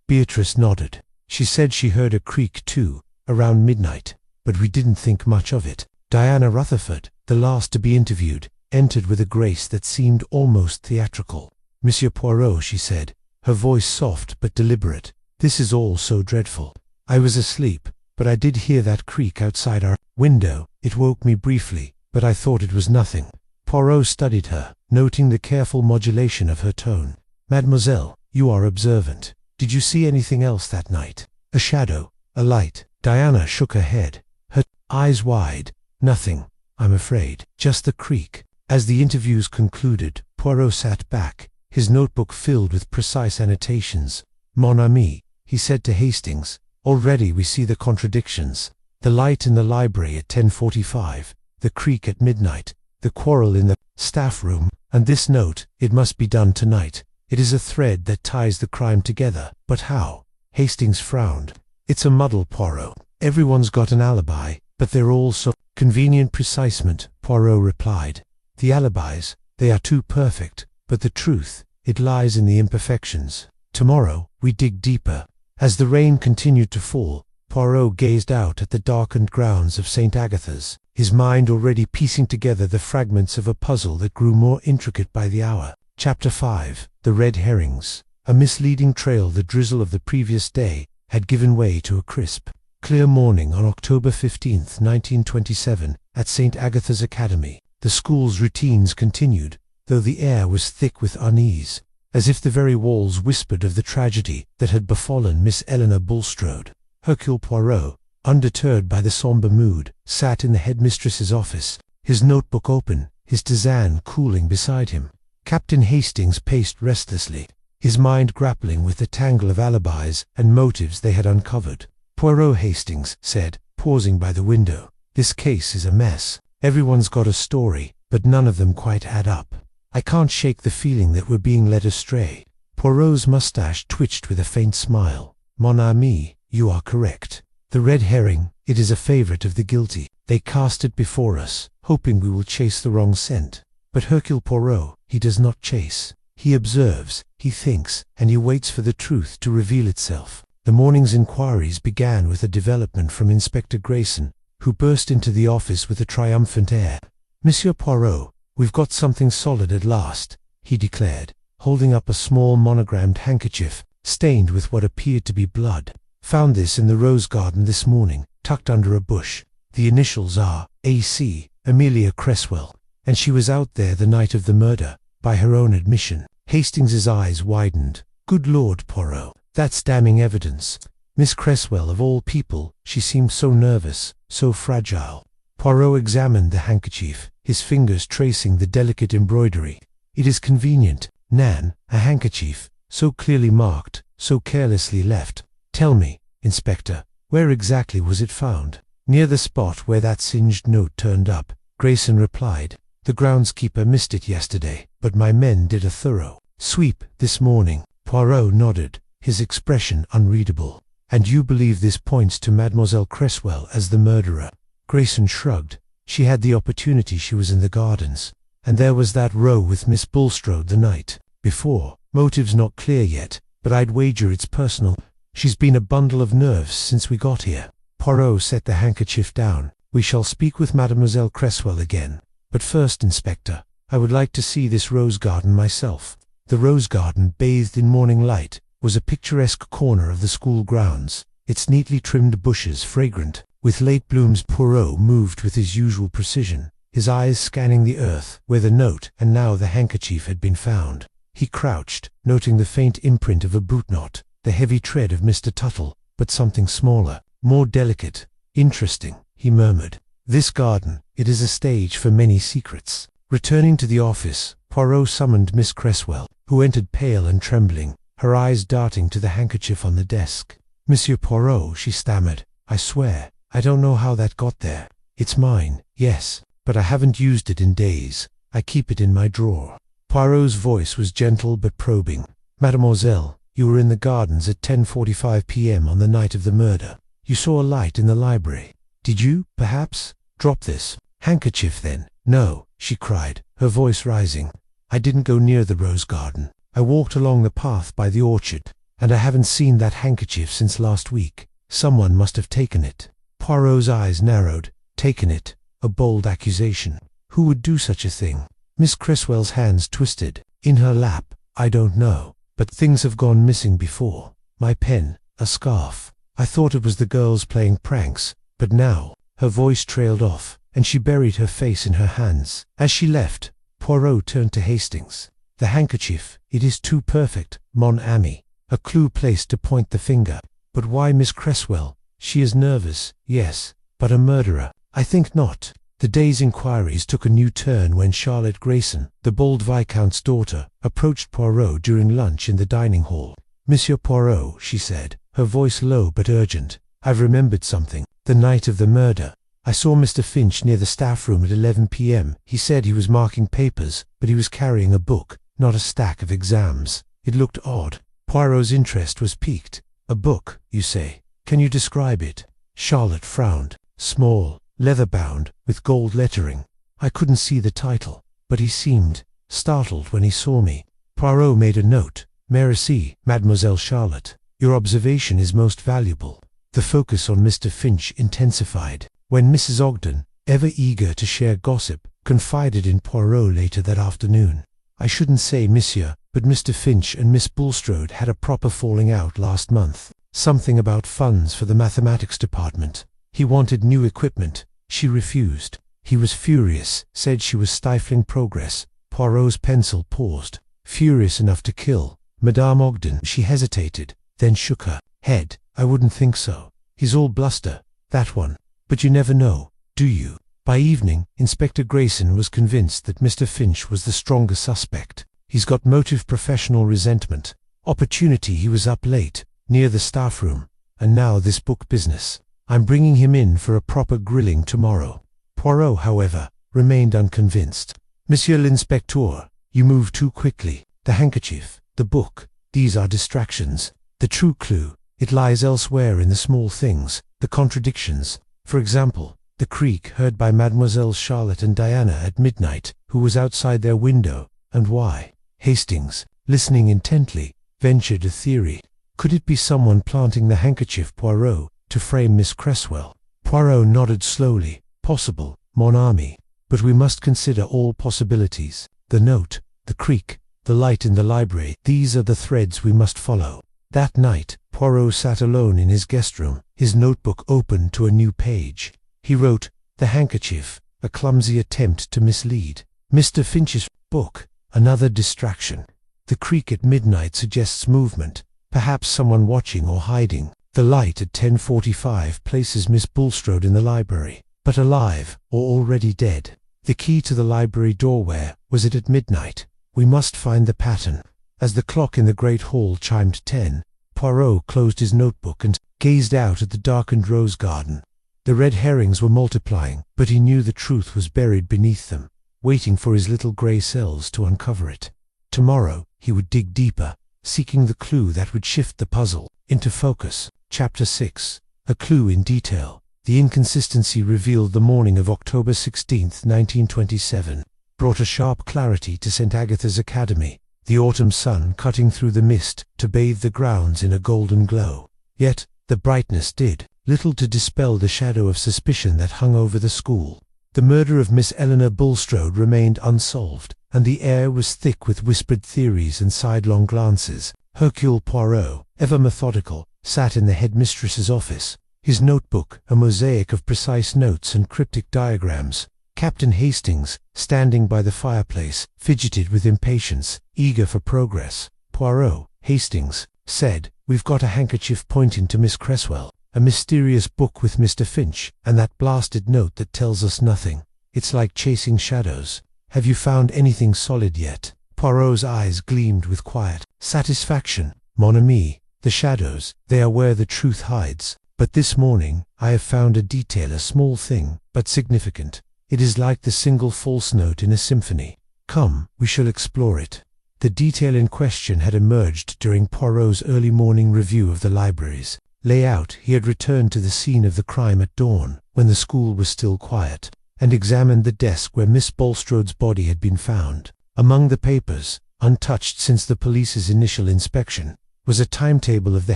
Beatrice nodded. "She said she heard a creak too, around midnight, but we didn't think much of it." Diana Rutherford, the last to be interviewed, entered with a grace that seemed almost theatrical. "Monsieur Poirot," she said, her voice soft but deliberate. "This is all so dreadful. I was asleep, but I did hear that creak outside our window. It woke me briefly, but I thought it was nothing." Poirot studied her, noting the careful modulation of her tone. "Mademoiselle, you are observant. Did you see anything else that night? A shadow? A light?" Diana shook her head, her eyes wide. "Nothing, I'm afraid. Just the creak." As the interviews concluded, Poirot sat back, his notebook filled with precise annotations. "Mon ami," he said to Hastings, "already we see the contradictions. The light in the library at 10:45, the creak at midnight, the quarrel in the staff room, and this note. It must be done tonight. It is a thread that ties the crime together. But how?" Hastings frowned. "It's a muddle, Poirot. Everyone's got an alibi, but they're all so convenient." "Precisement," Poirot replied. "The alibis, they are too perfect, but the truth, it lies in the imperfections. Tomorrow, we dig deeper." As the rain continued to fall, Poirot gazed out at the darkened grounds of St. Agatha's, his mind already piecing together the fragments of a puzzle that grew more intricate by the hour. Chapter 5. The Red Herrings. A misleading trail. The drizzle of the previous day had given way to a crisp, clear morning on October 15, 1927, at St. Agatha's Academy. The school's routines continued, though the air was thick with unease, as if the very walls whispered of the tragedy that had befallen Miss Eleanor Bulstrode. Hercule Poirot, undeterred by the sombre mood, sat in the headmistress's office, his notebook open, his tisane cooling beside him. Captain Hastings paced restlessly, his mind grappling with the tangle of alibis and motives they had uncovered. "Poirot," Hastings said, pausing by the window, "this case is a mess. Everyone's got a story, but none of them quite add up. I can't shake the feeling that we're being led astray." Poirot's mustache twitched with a faint smile. "Mon ami, you are correct. The red herring, it is a favorite of the guilty. They cast it before us, hoping we will chase the wrong scent. But Hercule Poirot, he does not chase. He observes, he thinks, and he waits for the truth to reveal itself." The morning's inquiries began with a development from Inspector Grayson, who burst into the office with a triumphant air. "Monsieur Poirot, we've got something solid at last," he declared, holding up a small monogrammed handkerchief, stained with what appeared to be blood. "Found this in the rose garden this morning, tucked under a bush. The initials are A.C., Amelia Cresswell, and she was out there the night of the murder, by her own admission." Hastings's eyes widened. "Good Lord, Poirot, that's damning evidence. Miss Cresswell, of all people, she seemed so nervous, so fragile." Poirot examined the handkerchief, his fingers tracing the delicate embroidery. "It is convenient, Nan, a handkerchief, so clearly marked, so carelessly left. Tell me, Inspector, where exactly was it found?" "Near the spot where that singed note turned up," Grayson replied. "The groundskeeper missed it yesterday, but my men did a thorough sweep this morning." Poirot nodded, his expression unreadable. "And you believe this points to Mademoiselle Cresswell as the murderer?" Grayson shrugged. "She had the opportunity. She was in the gardens. And there was that row with Miss Bulstrode the night before. Motive's not clear yet, but I'd wager it's personal. She's been a bundle of nerves since we got here." Poirot set the handkerchief down. "We shall speak with Mademoiselle Cresswell again. But first, Inspector, I would like to see this rose garden myself." The rose garden, bathed in morning light, was a picturesque corner of the school grounds, its neatly trimmed bushes fragrant with late blooms. Poirot moved with his usual precision, his eyes scanning the earth where the note and now the handkerchief had been found. He crouched, noting the faint imprint of a boot knot, the heavy tread of Mr. Tuttle, but something smaller, more delicate. "Interesting," he murmured. "This garden, it is a stage for many secrets." Returning to the office, Poirot summoned Miss Cresswell, who entered pale and trembling, her eyes darting to the handkerchief on the desk. "Monsieur Poirot," she stammered, "I swear, I don't know how that got there. It's mine, yes, but I haven't used it in days. I keep it in my drawer." Poirot's voice was gentle but probing. "Mademoiselle, you were in the gardens at 10:45 p.m. on the night of the murder. You saw a light in the library. Did you, perhaps, drop this handkerchief then?" "No," she cried, her voice rising. "I didn't go near the rose garden. I walked along the path by the orchard, and I haven't seen that handkerchief since last week. Someone must have taken it." Poirot's eyes narrowed. "Taken it? A bold accusation. Who would do such a thing?" Miss Cresswell's hands twisted. "In her lap. I don't know. but things have gone missing before. My pen, a scarf. I thought it was the girls playing pranks, but now." Her voice trailed off, and she buried her face in her hands. As she left, Poirot turned to Hastings. "The handkerchief, it is too perfect, mon ami. A clue placed to point the finger. But why Miss Cresswell? She is nervous, yes, but a murderer? I think not." The day's inquiries took a new turn when Charlotte Grayson, the bold Viscount's daughter, approached Poirot during lunch in the dining hall. "Monsieur Poirot," she said, her voice low but urgent, "I've remembered something. The night of the murder, I saw Mr. Finch near the staff room at 11 p.m. He said he was marking papers, but he was carrying a book, not a stack of exams. It looked odd." Poirot's interest was piqued. "A book, you say? Can you describe it?" Charlotte frowned. "Small, leather-bound, with gold lettering. I couldn't see the title, but he seemed startled when he saw me." Poirot made a note. "Merci, Mademoiselle Charlotte. Your observation is most valuable." The focus on Mr. Finch intensified. When Mrs. Ogden, ever eager to share gossip, confided in Poirot later that afternoon, "I shouldn't say, monsieur, but Mr. Finch and Miss Bulstrode had a proper falling out last month. Something about funds for the mathematics department. He wanted new equipment. She refused. He was furious, said she was stifling progress." Poirot's pencil paused. "Furious enough to kill Madame Ogden?" She hesitated, then shook her head. "I wouldn't think so. He's all bluster, that one. But you never know, do you?" By evening, Inspector Grayson was convinced that Mr. Finch was the stronger suspect. "He's got motive, professional resentment. Opportunity, he was up late, near the staff room. And now this book business. I'm bringing him in for a proper grilling tomorrow." Poirot, however, remained unconvinced. "Monsieur l'Inspecteur, you move too quickly. The handkerchief, the book, these are distractions. The true clue, it lies elsewhere in the small things, the contradictions. For example, the creak heard by Mademoiselle Charlotte and Diana at midnight, who was outside their window, and why?" Hastings, listening intently, ventured a theory. "Could it be someone planting the handkerchief, Poirot, to frame Miss Cresswell?" Poirot nodded slowly. "Possible, mon ami. But we must consider all possibilities. The note, the creak, the light in the library, these are the threads we must follow." That night, Poirot sat alone in his guest room, his notebook open to a new page. He wrote, "The handkerchief, a clumsy attempt to mislead. Mr. Finch's book, another distraction. The creak at midnight suggests movement, perhaps someone watching or hiding. The light at 10:45 places Miss Bulstrode in the library, but alive or already dead. The key to the library door, where was it at midnight? We must find the pattern." As the clock in the great hall chimed 10, Poirot closed his notebook and gazed out at the darkened rose garden. The red herrings were multiplying, but he knew the truth was buried beneath them, waiting for his little grey cells to uncover it. Tomorrow he would dig deeper, seeking the clue that would shift the puzzle into focus. Chapter 6. A clue in detail. The inconsistency revealed the morning of October 16, 1927, brought a sharp clarity to St. Agatha's Academy, the autumn sun cutting through the mist to bathe the grounds in a golden glow. Yet, the brightness did little to dispel the shadow of suspicion that hung over the school. The murder of Miss Eleanor Bulstrode remained unsolved, and the air was thick with whispered theories and sidelong glances. Hercule Poirot, ever methodical, sat in the headmistress's office, his notebook a mosaic of precise notes and cryptic diagrams. Captain Hastings, standing by the fireplace, fidgeted with impatience, eager for progress. "Poirot," Hastings said, "we've got a handkerchief pointing to Miss Cresswell, a mysterious book with Mr. Finch, and that blasted note that tells us nothing. It's like chasing shadows. Have you found anything solid yet?" Poirot's eyes gleamed with quiet satisfaction. "Mon ami, the shadows, they are where the truth hides. But this morning, I have found a detail, a small thing, but significant. It is like the single false note in a symphony. Come, we shall explore it." The detail in question had emerged during Poirot's early morning review of the library's layout. He had returned to the scene of the crime at dawn, when the school was still quiet, and examined the desk where Miss Bulstrode's body had been found. Among the papers, untouched since the police's initial inspection, was a timetable of the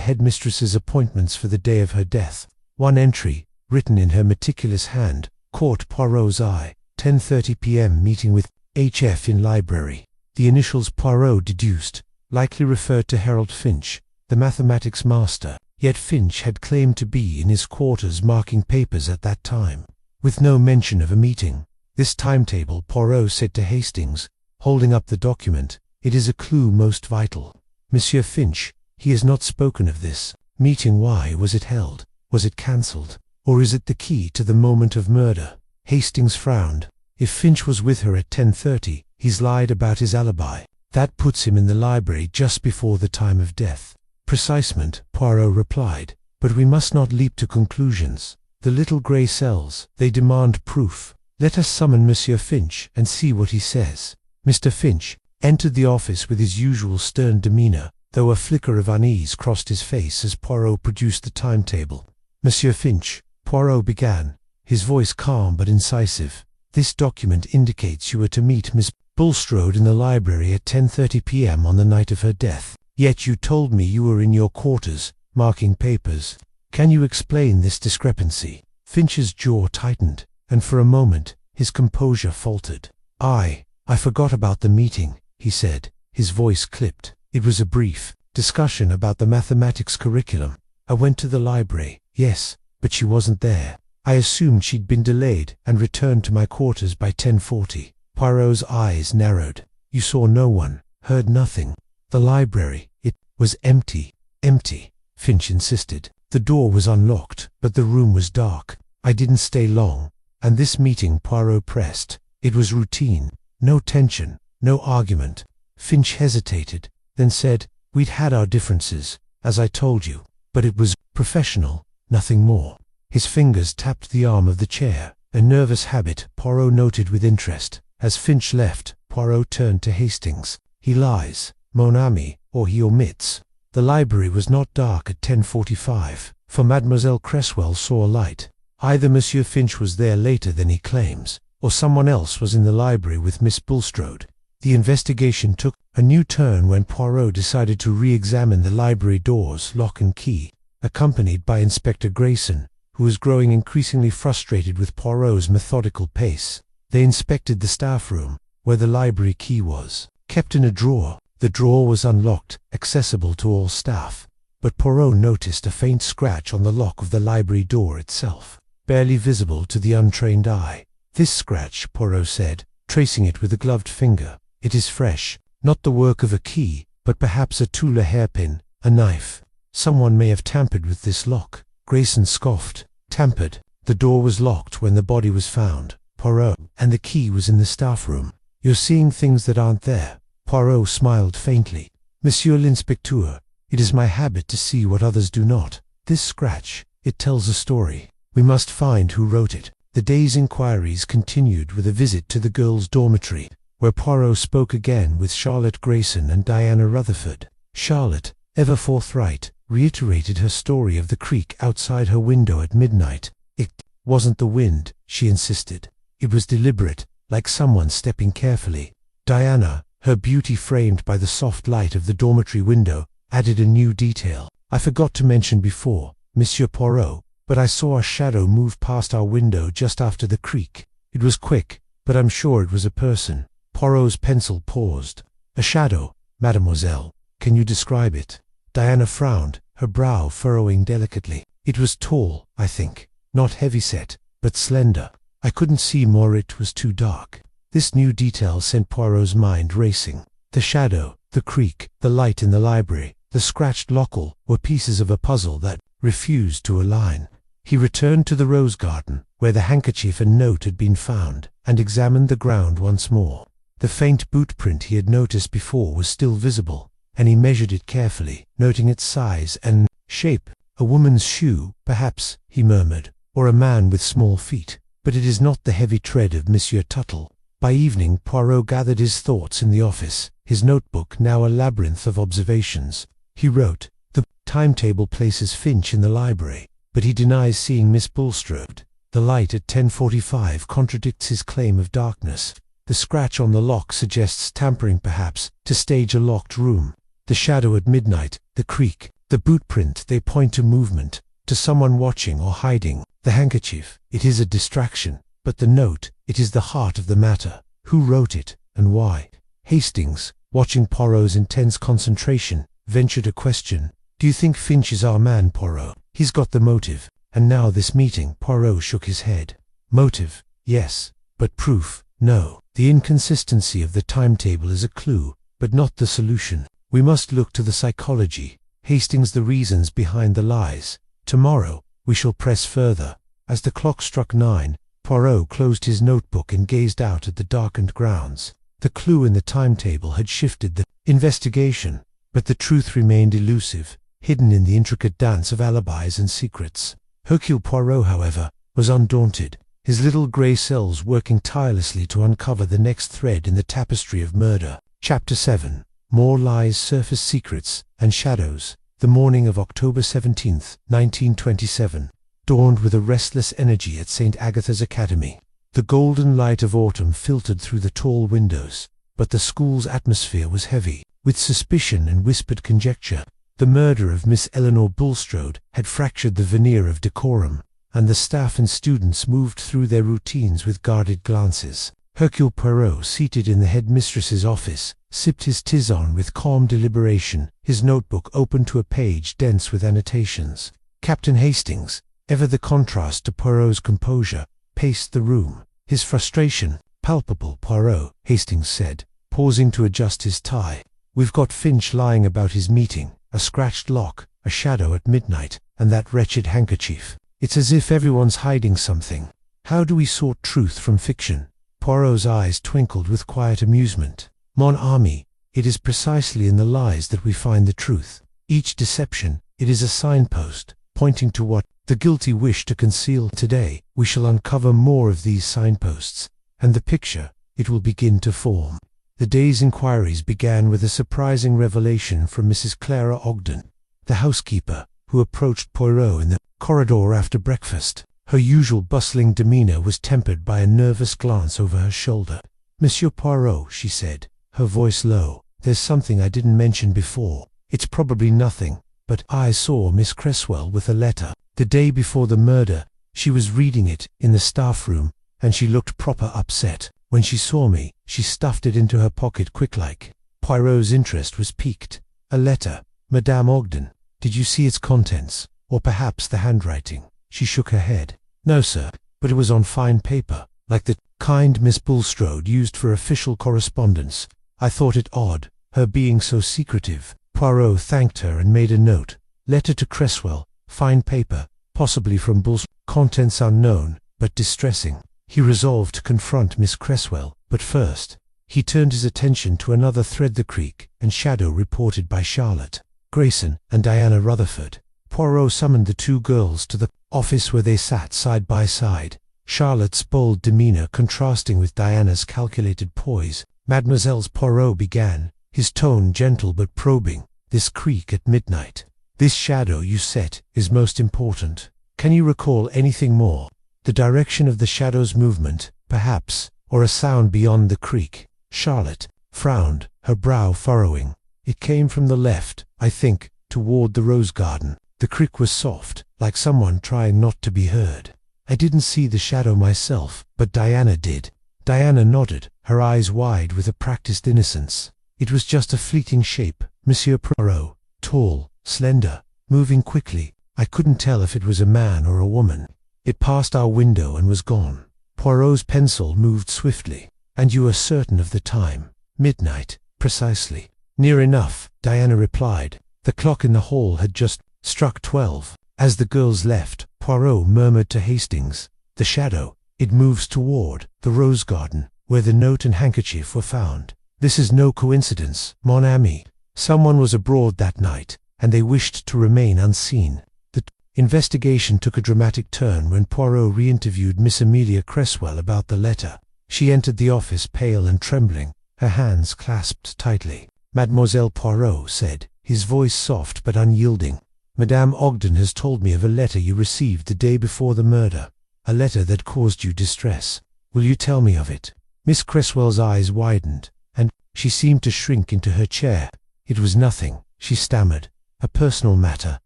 headmistress's appointments for the day of her death. One entry, written in her meticulous hand, caught Poirot's eye. 10:30 p.m. meeting with HF in library. The initials Poirot deduced, likely referred to Harold Finch, the mathematics master, yet Finch had claimed to be in his quarters marking papers at that time, with no mention of a meeting. "This timetable," Poirot said to Hastings, holding up the document, "it is a clue most vital. Monsieur Finch, he has not spoken of this meeting. Why was it held? Was it cancelled? Or is it the key to the moment of murder?" Hastings frowned. "If Finch was with her at 10:30, he's lied about his alibi. That puts him in the library just before the time of death." "Precisement," Poirot replied, "but we must not leap to conclusions. The little grey cells, they demand proof. Let us summon Monsieur Finch and see what he says." Mr. Finch entered the office with his usual stern demeanour, though a flicker of unease crossed his face as Poirot produced the timetable. "Monsieur Finch," Poirot began, his voice calm but incisive, "this document indicates you were to meet Miss Bulstrode in the library at 10:30 p.m. on the night of her death. Yet you told me you were in your quarters, marking papers. Can you explain this discrepancy?" Finch's jaw tightened, and for a moment his composure faltered. I forgot about the meeting," he said, his voice clipped. "It was a brief discussion about the mathematics curriculum. I went to the library, yes, but she wasn't there. I assumed she'd been delayed and returned to my quarters by 10:40. Poirot's eyes narrowed. "You saw no one, heard nothing. The library, it was empty." "Empty," Finch insisted. "The door was unlocked, but the room was dark. I didn't stay long." "And this meeting?" Poirot pressed. "It was routine. No tension, no argument." Finch hesitated, then said, "We'd had our differences, as I told you, but it was professional, nothing more." His fingers tapped the arm of the chair, a nervous habit Poirot noted with interest. As Finch left, Poirot turned to Hastings. "He lies, mon ami, or he omits. The library was not dark at 10:45, for Mademoiselle Cresswell saw a light. Either Monsieur Finch was there later than he claims, or someone else was in the library with Miss Bulstrode." The investigation took a new turn when Poirot decided to re-examine the library doors, lock and key, accompanied by Inspector Grayson, who was growing increasingly frustrated with Poirot's methodical pace. They inspected the staff room, where the library key was kept in a drawer. The drawer was unlocked, accessible to all staff, but Poirot noticed a faint scratch on the lock of the library door itself, barely visible to the untrained eye. "This scratch," Poirot said, tracing it with a gloved finger. "It is fresh, not the work of a key, but perhaps a tool, a hairpin, a knife. Someone may have tampered with this lock." Grayson scoffed. "Tampered? The door was locked when the body was found, Poirot, and the key was in the staff room. You're seeing things that aren't there." Poirot smiled faintly. "Monsieur l'Inspecteur, it is my habit to see what others do not. This scratch, it tells a story. We must find who wrote it." The day's inquiries continued with a visit to the girls' dormitory, where Poirot spoke again with Charlotte Grayson and Diana Rutherford. Charlotte, ever forthright, reiterated her story of the creak outside her window at midnight. "It wasn't the wind," she insisted. "It was deliberate, like someone stepping carefully." Diana, her beauty framed by the soft light of the dormitory window, added a new detail. "I forgot to mention before, Monsieur Poirot, but I saw a shadow move past our window just after the creak. It was quick, but I'm sure it was a person." Poirot's pencil paused. "A shadow, mademoiselle. Can you describe it?" Diana frowned, her brow furrowing delicately. "It was tall, I think, not heavy-set, but slender. I couldn't see more, it was too dark." This new detail sent Poirot's mind racing. The shadow, the creak, the light in the library, the scratched lockle were pieces of a puzzle that refused to align. He returned to the rose garden, where the handkerchief and note had been found, and examined the ground once more. The faint boot print he had noticed before was still visible, and he measured it carefully, noting its size and shape. "A woman's shoe, perhaps," he murmured, "or a man with small feet. But it is not the heavy tread of Monsieur Tuttle." By evening Poirot gathered his thoughts in the office, his notebook now a labyrinth of observations. He wrote, "The timetable places Finch in the library, but he denies seeing Miss Bulstrode. The light at 10:45 contradicts his claim of darkness. The scratch on the lock suggests tampering, perhaps, to stage a locked room. The shadow at midnight, the creak, the boot print, they point to movement, to someone watching or hiding. The handkerchief, it is a distraction, but the note, it is the heart of the matter. Who wrote it, and why?" Hastings, watching Poirot's intense concentration, ventured a question. "Do you think Finch is our man, Poirot? He's got the motive. And now this meeting." Poirot shook his head. "Motive, yes, but proof, no. The inconsistency of the timetable is a clue, but not the solution. We must look to the psychology, Hastings, the reasons behind the lies. Tomorrow, we shall press further." As the clock struck 9, Poirot closed his notebook and gazed out at the darkened grounds. The clue in the timetable had shifted the investigation, but the truth remained elusive, hidden in the intricate dance of alibis and secrets. Hercule Poirot, however, was undaunted, his little grey cells working tirelessly to uncover the next thread in the tapestry of murder. Chapter 7. More Lies, Surface Secrets, and Shadows. The morning of October 17th, 1927, dawned with a restless energy at St. Agatha's Academy. The golden light of autumn filtered through the tall windows, but the school's atmosphere was heavy with suspicion and whispered conjecture. The murder of Miss Eleanor Bulstrode had fractured the veneer of decorum, and the staff and students moved through their routines with guarded glances. Hercule Poirot, seated in the headmistress's office, sipped his tisane with calm deliberation, his notebook open to a page dense with annotations. Captain Hastings, ever the contrast to Poirot's composure, paced the room, his frustration palpable. "Poirot," Hastings said, pausing to adjust his tie, "we've got Finch lying about his meeting, a scratched lock, a shadow at midnight, and that wretched handkerchief. It's as if everyone's hiding something. How do we sort truth from fiction?" Poirot's eyes twinkled with quiet amusement. "Mon ami, it is precisely in the lies that we find the truth. Each deception, it is a signpost, pointing to what the guilty wish to conceal. Today, we shall uncover more of these signposts, and the picture, it will begin to form." The day's inquiries began with a surprising revelation from Mrs. Clara Ogden, the housekeeper, who approached Poirot in the corridor after breakfast. Her usual bustling demeanor was tempered by a nervous glance over her shoulder. "Monsieur Poirot," she said, her voice low, "there's something I didn't mention before. It's probably nothing, but I saw Miss Cresswell with a letter. The day before the murder, she was reading it in the staff room, and she looked proper upset. When she saw me, she stuffed it into her pocket quick-like." Poirot's interest was piqued. "A letter, Madame Ogden. Did you see its contents, or perhaps the handwriting?" She shook her head. "No, sir, but it was on fine paper, like the kind Miss Bulstrode used for official correspondence. I thought it odd, her being so secretive." Poirot thanked her and made a note. "Letter to Cresswell, fine paper, possibly from Bulstrode. Contents unknown, but distressing." He resolved to confront Miss Cresswell, but first, he turned his attention to another thread, the creak and shadow reported by Charlotte Grayson and Diana Rutherford. Poirot summoned the two girls to the office where they sat side by side, Charlotte's bold demeanor contrasting with Diana's calculated poise. "Mademoiselle," Poirot began, his tone gentle but probing, "this creak at midnight, this shadow you set, is most important. Can you recall anything more? The direction of the shadow's movement, perhaps, or a sound beyond the creak?" Charlotte frowned, her brow furrowing. "It came from the left, I think, toward the rose garden. The creak was soft, like someone trying not to be heard. I didn't see the shadow myself, but Diana did." Diana nodded, her eyes wide with a practiced innocence. "It was just a fleeting shape, Monsieur Poirot, tall, slender, moving quickly. I couldn't tell if it was a man or a woman. It passed our window and was gone." Poirot's pencil moved swiftly. "And you are certain of the time?" "Midnight, precisely." "Near enough," Diana replied. The clock in the hall had just struck 12. As the girls left, Poirot murmured to Hastings, "The shadow, it moves toward the rose garden, where the note and handkerchief were found. This is no coincidence, mon ami. Someone was abroad that night, and they wished to remain unseen." The investigation took a dramatic turn when Poirot re-interviewed Miss Amelia Cresswell about the letter. She entered the office pale and trembling, her hands clasped tightly. "Mademoiselle," Poirot said, his voice soft but unyielding, "Madame Ogden has told me of a letter you received the day before the murder, a letter that caused you distress. Will you tell me of it?" Miss Cresswell's eyes widened, and she seemed to shrink into her chair. "It was nothing," she stammered. "A personal matter,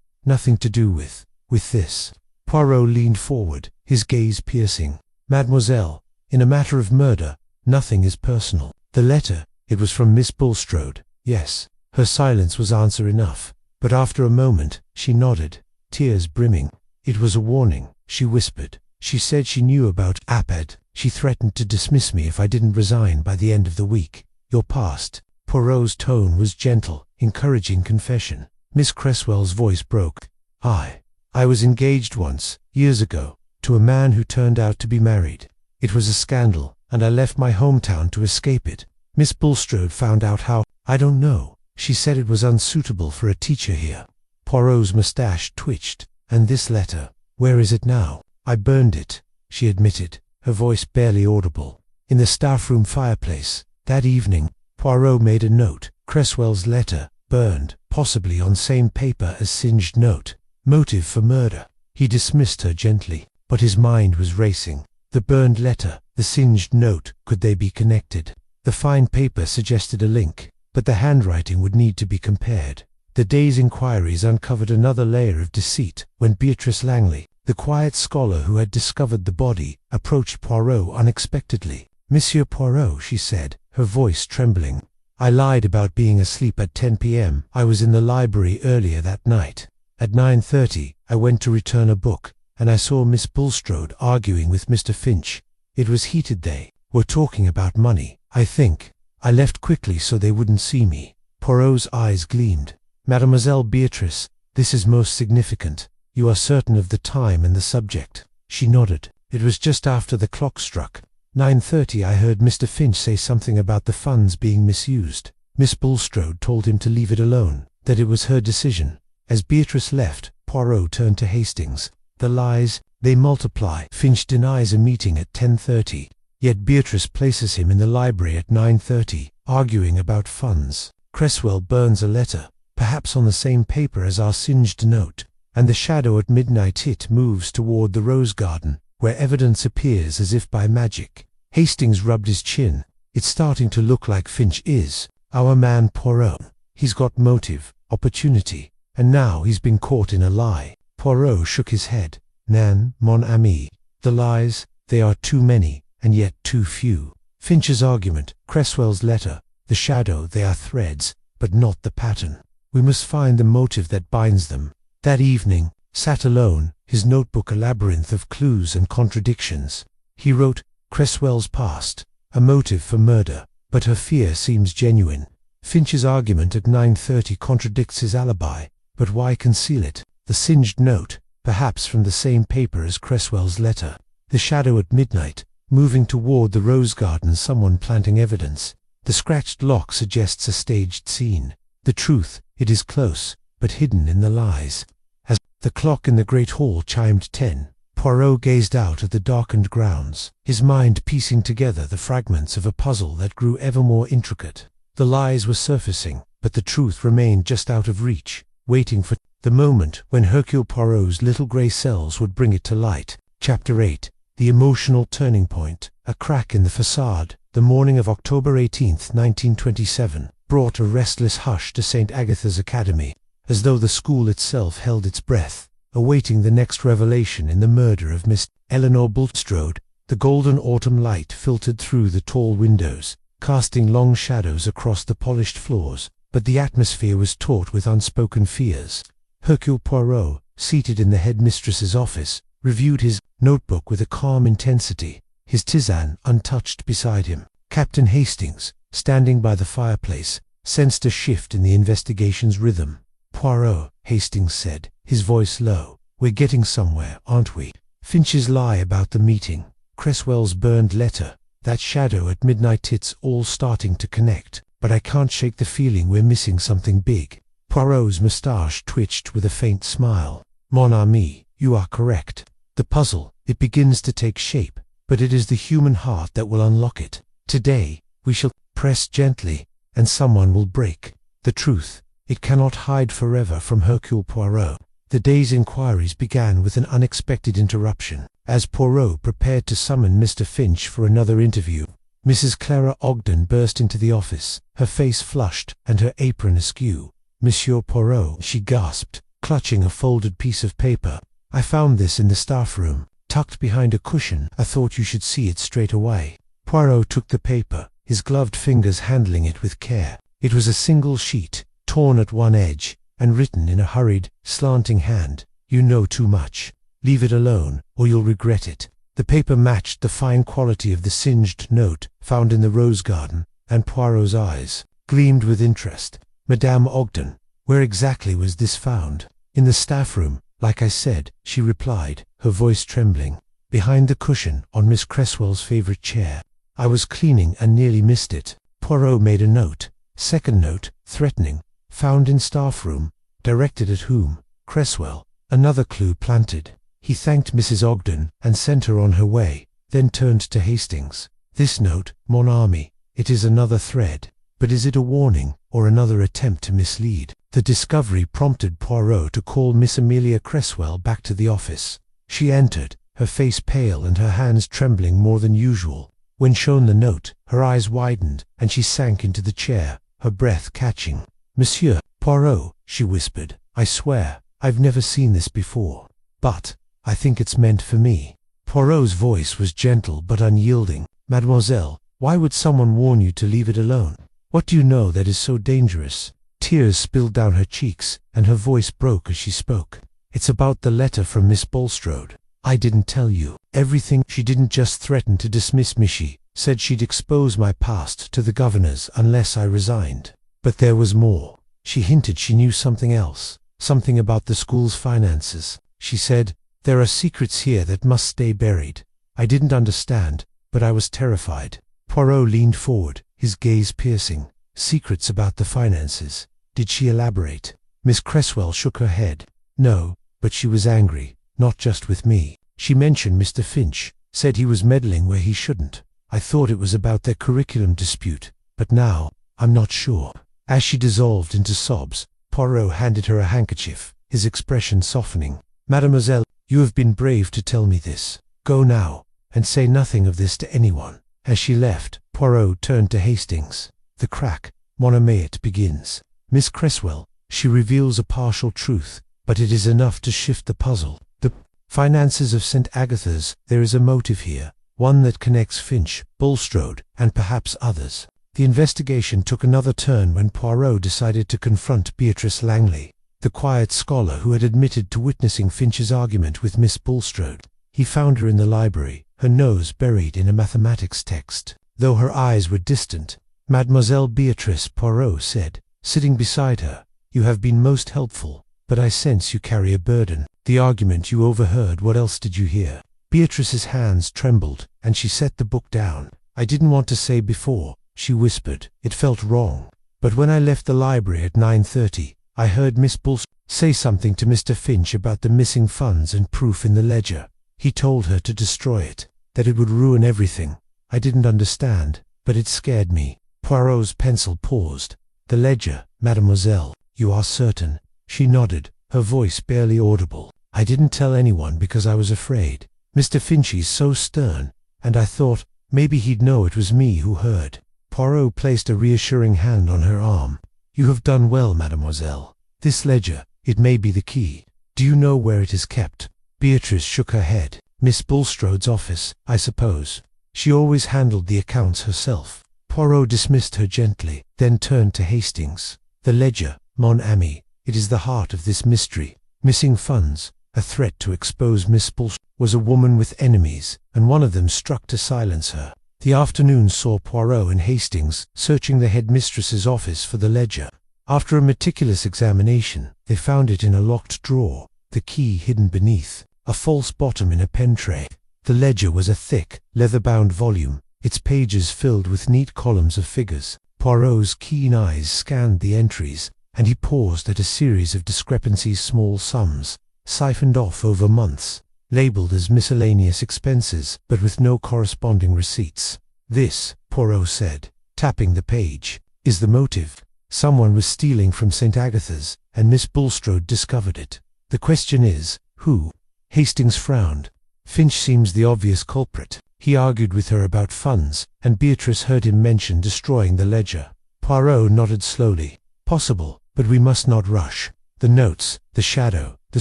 nothing to do with this." Poirot leaned forward, his gaze piercing. "Mademoiselle, in a matter of murder, nothing is personal. The letter It was from Miss Bulstrode. Yes. Her silence was answer enough, but after a moment, she nodded, tears brimming. It was a warning, she whispered. She said she knew about APED. She threatened to dismiss me if I didn't resign by the end of the week. Your past. Poirot's tone was gentle, encouraging confession. Miss Cresswell's voice broke. I was engaged once, years ago, to a man who turned out to be married. It was a scandal, and I left my hometown to escape it. Miss Bulstrode found out how. I don't know. She said it was unsuitable for a teacher here. Poirot's moustache twitched. And this letter, where is it now? I burned it, she admitted, her voice barely audible. In the staff-room fireplace. That evening, Poirot made a note. Cresswell's letter, burned, possibly on same paper as singed note. Motive for murder. He dismissed her gently, but his mind was racing. The burned letter, the singed note, could they be connected? The fine paper suggested a link, but the handwriting would need to be compared. The day's inquiries uncovered another layer of deceit when Beatrice Langley, the quiet scholar who had discovered the body, approached Poirot unexpectedly. "Monsieur Poirot," she said, her voice trembling. "I lied about being asleep at 10 p.m. I was in the library earlier that night. At 9:30, I went to return a book, and I saw Miss Bulstrode arguing with Mr. Finch. It was heated. They were talking about money, I think. I left quickly so they wouldn't see me." Poirot's eyes gleamed. "Mademoiselle Beatrice, this is most significant. You are certain of the time and the subject?" She nodded. "It was just after the clock struck. 9:30. I heard Mr. Finch say something about the funds being misused. Miss Bulstrode told him to leave it alone, that it was her decision." As Beatrice left, Poirot turned to Hastings. "The lies, they multiply. Finch denies a meeting at 10:30, yet Beatrice places him in the library at 9:30, arguing about funds. Cresswell burns a letter, perhaps on the same paper as our singed note, and the shadow at midnight it moves toward the rose garden, where evidence appears as if by magic." Hastings rubbed his chin. "It's starting to look like Finch is our man Poirot. He's got motive, opportunity, and now he's been caught in a lie." Poirot shook his head. "Nan, mon ami, the lies, they are too many, and yet too few. Finch's argument, Cresswell's letter, the shadow, they are threads, but not the pattern. We must find the motive that binds them." That evening, sat alone, his notebook a labyrinth of clues and contradictions. He wrote, "Cresswell's past, a motive for murder, but her fear seems genuine. Finch's argument at 9:30 contradicts his alibi, but why conceal it? The singed note, perhaps from the same paper as Cresswell's letter. The shadow at midnight, moving toward the rose garden, someone planting evidence. The scratched lock suggests a staged scene. The truth, it is close, but hidden in the lies." As the clock in the great hall chimed 10, Poirot gazed out at the darkened grounds, his mind piecing together the fragments of a puzzle that grew ever more intricate. The lies were surfacing, but the truth remained just out of reach, waiting for the moment when Hercule Poirot's little grey cells would bring it to light. Chapter 8. The emotional turning point. A crack in the facade, the morning of October 18, 1927, brought a restless hush to St. Agatha's Academy, as though the school itself held its breath, awaiting the next revelation in the murder of Miss Eleanor Bulstrode. The golden autumn light filtered through the tall windows, casting long shadows across the polished floors, but the atmosphere was taut with unspoken fears. Hercule Poirot, seated in the headmistress's office, reviewed his notebook with a calm intensity, his tisane untouched beside him. Captain Hastings, standing by the fireplace, sensed a shift in the investigation's rhythm. "Poirot," Hastings said, his voice low, "we're getting somewhere, aren't we? Finch's lie about the meeting, Cresswell's burned letter, that shadow at midnight, it's all starting to connect, but I can't shake the feeling we're missing something big." Poirot's moustache twitched with a faint smile. "Mon ami, you are correct. The puzzle, it begins to take shape, but it is the human heart that will unlock it. Today, we shall press gently, and someone will break. The truth, it cannot hide forever from Hercule Poirot." The day's inquiries began with an unexpected interruption. As Poirot prepared to summon Mr. Finch for another interview, Mrs. Clara Ogden burst into the office, her face flushed and her apron askew. "Monsieur Poirot," she gasped, clutching a folded piece of paper. "I found this in the staff room, tucked behind a cushion. I thought you should see it straight away." Poirot took the paper, his gloved fingers handling it with care. It was a single sheet, torn at one edge, and written in a hurried, slanting hand. "You know too much. Leave it alone, or you'll regret it." The paper matched the fine quality of the singed note found in the rose garden, and Poirot's eyes gleamed with interest. "Madame Ogden, where exactly was this found?" "In the staff room, like I said," she replied, her voice trembling. "Behind the cushion on Miss Cresswell's favorite chair. I was cleaning and nearly missed it." Poirot made a note. Second note, threatening. "Found in staff room. Directed at whom? Cresswell." Another clue planted. He thanked Mrs. Ogden and sent her on her way, then turned to Hastings. "This note, mon ami, it is another thread. But is it a warning, or another attempt to mislead?" The discovery prompted Poirot to call Miss Amelia Cresswell back to the office. She entered, her face pale and her hands trembling more than usual. When shown the note, her eyes widened, and she sank into the chair, her breath catching. "Monsieur Poirot," she whispered, "I swear, I've never seen this before. But I think it's meant for me." Poirot's voice was gentle but unyielding. "Mademoiselle, why would someone warn you to leave it alone? What do you know that is so dangerous?" Tears spilled down her cheeks, and her voice broke as she spoke. "It's about the letter from Miss Bulstrode. I didn't tell you everything. She didn't just threaten to dismiss me. She said she'd expose my past to the governors unless I resigned. But there was more. She hinted she knew something else, something about the school's finances. She said, 'There are secrets here that must stay buried.' I didn't understand, but I was terrified." Poirot leaned forward, his gaze piercing. "Secrets about the finances. Did she elaborate?" Miss Cresswell shook her head. "No, but she was angry, not just with me. She mentioned Mr. Finch, said he was meddling where he shouldn't. I thought it was about their curriculum dispute, but now, I'm not sure." As she dissolved into sobs, Poirot handed her a handkerchief, his expression softening. "Mademoiselle, you have been brave to tell me this. Go now, and say nothing of this to anyone." As she left, Poirot turned to Hastings. "The crack, mon ami, it begins. Miss Cresswell, she reveals a partial truth, but it is enough to shift the puzzle. The finances of St. Agatha's, there is a motive here, one that connects Finch, Bulstrode, and perhaps others." The investigation took another turn when Poirot decided to confront Beatrice Langley, the quiet scholar who had admitted to witnessing Finch's argument with Miss Bulstrode. He found her in the library, her nose buried in a mathematics text. Though her eyes were distant, "Mademoiselle Beatrice," Poirot said, sitting beside her, "you have been most helpful, but I sense you carry a burden. The argument you overheard, what else did you hear?" Beatrice's hands trembled, and she set the book down. "I didn't want to say before," she whispered. "It felt wrong. But when I left the library at 9:30, I heard Miss Bulstrode say something to Mr. Finch about the missing funds and proof in the ledger. He told her to destroy it, that it would ruin everything. I didn't understand, but it scared me." Poirot's pencil paused. "The ledger, mademoiselle, you are certain?" She nodded, her voice barely audible. "I didn't tell anyone because I was afraid. Mr. Finch's so stern, and I thought, maybe he'd know it was me who heard." Poirot placed a reassuring hand on her arm. "You have done well, mademoiselle. This ledger, it may be the key. Do you know where it is kept?" Beatrice shook her head. "Miss Bulstrode's office, I suppose. She always handled the accounts herself." Poirot dismissed her gently, then turned to Hastings. "The ledger, mon ami, it is the heart of this mystery. Missing funds, a threat to expose Miss Bulstrode. Was a woman with enemies, and one of them struck to silence her." The afternoon saw Poirot and Hastings searching the headmistress's office for the ledger. After a meticulous examination, they found it in a locked drawer, the key hidden beneath, a false bottom in a pen tray. The ledger was a thick, leather-bound volume, its pages filled with neat columns of figures. Poirot's keen eyes scanned the entries, and he paused at a series of discrepancies, small sums, siphoned off over months, labeled as miscellaneous expenses, but with no corresponding receipts. "This," Poirot said, tapping the page, "is the motive. Someone was stealing from St. Agatha's, and Miss Bulstrode discovered it. The question is, who?" Hastings frowned. "Finch seems the obvious culprit. He argued with her about funds, and Beatrice heard him mention destroying the ledger." Poirot nodded slowly. "Possible, but we must not rush. The notes, the shadow, the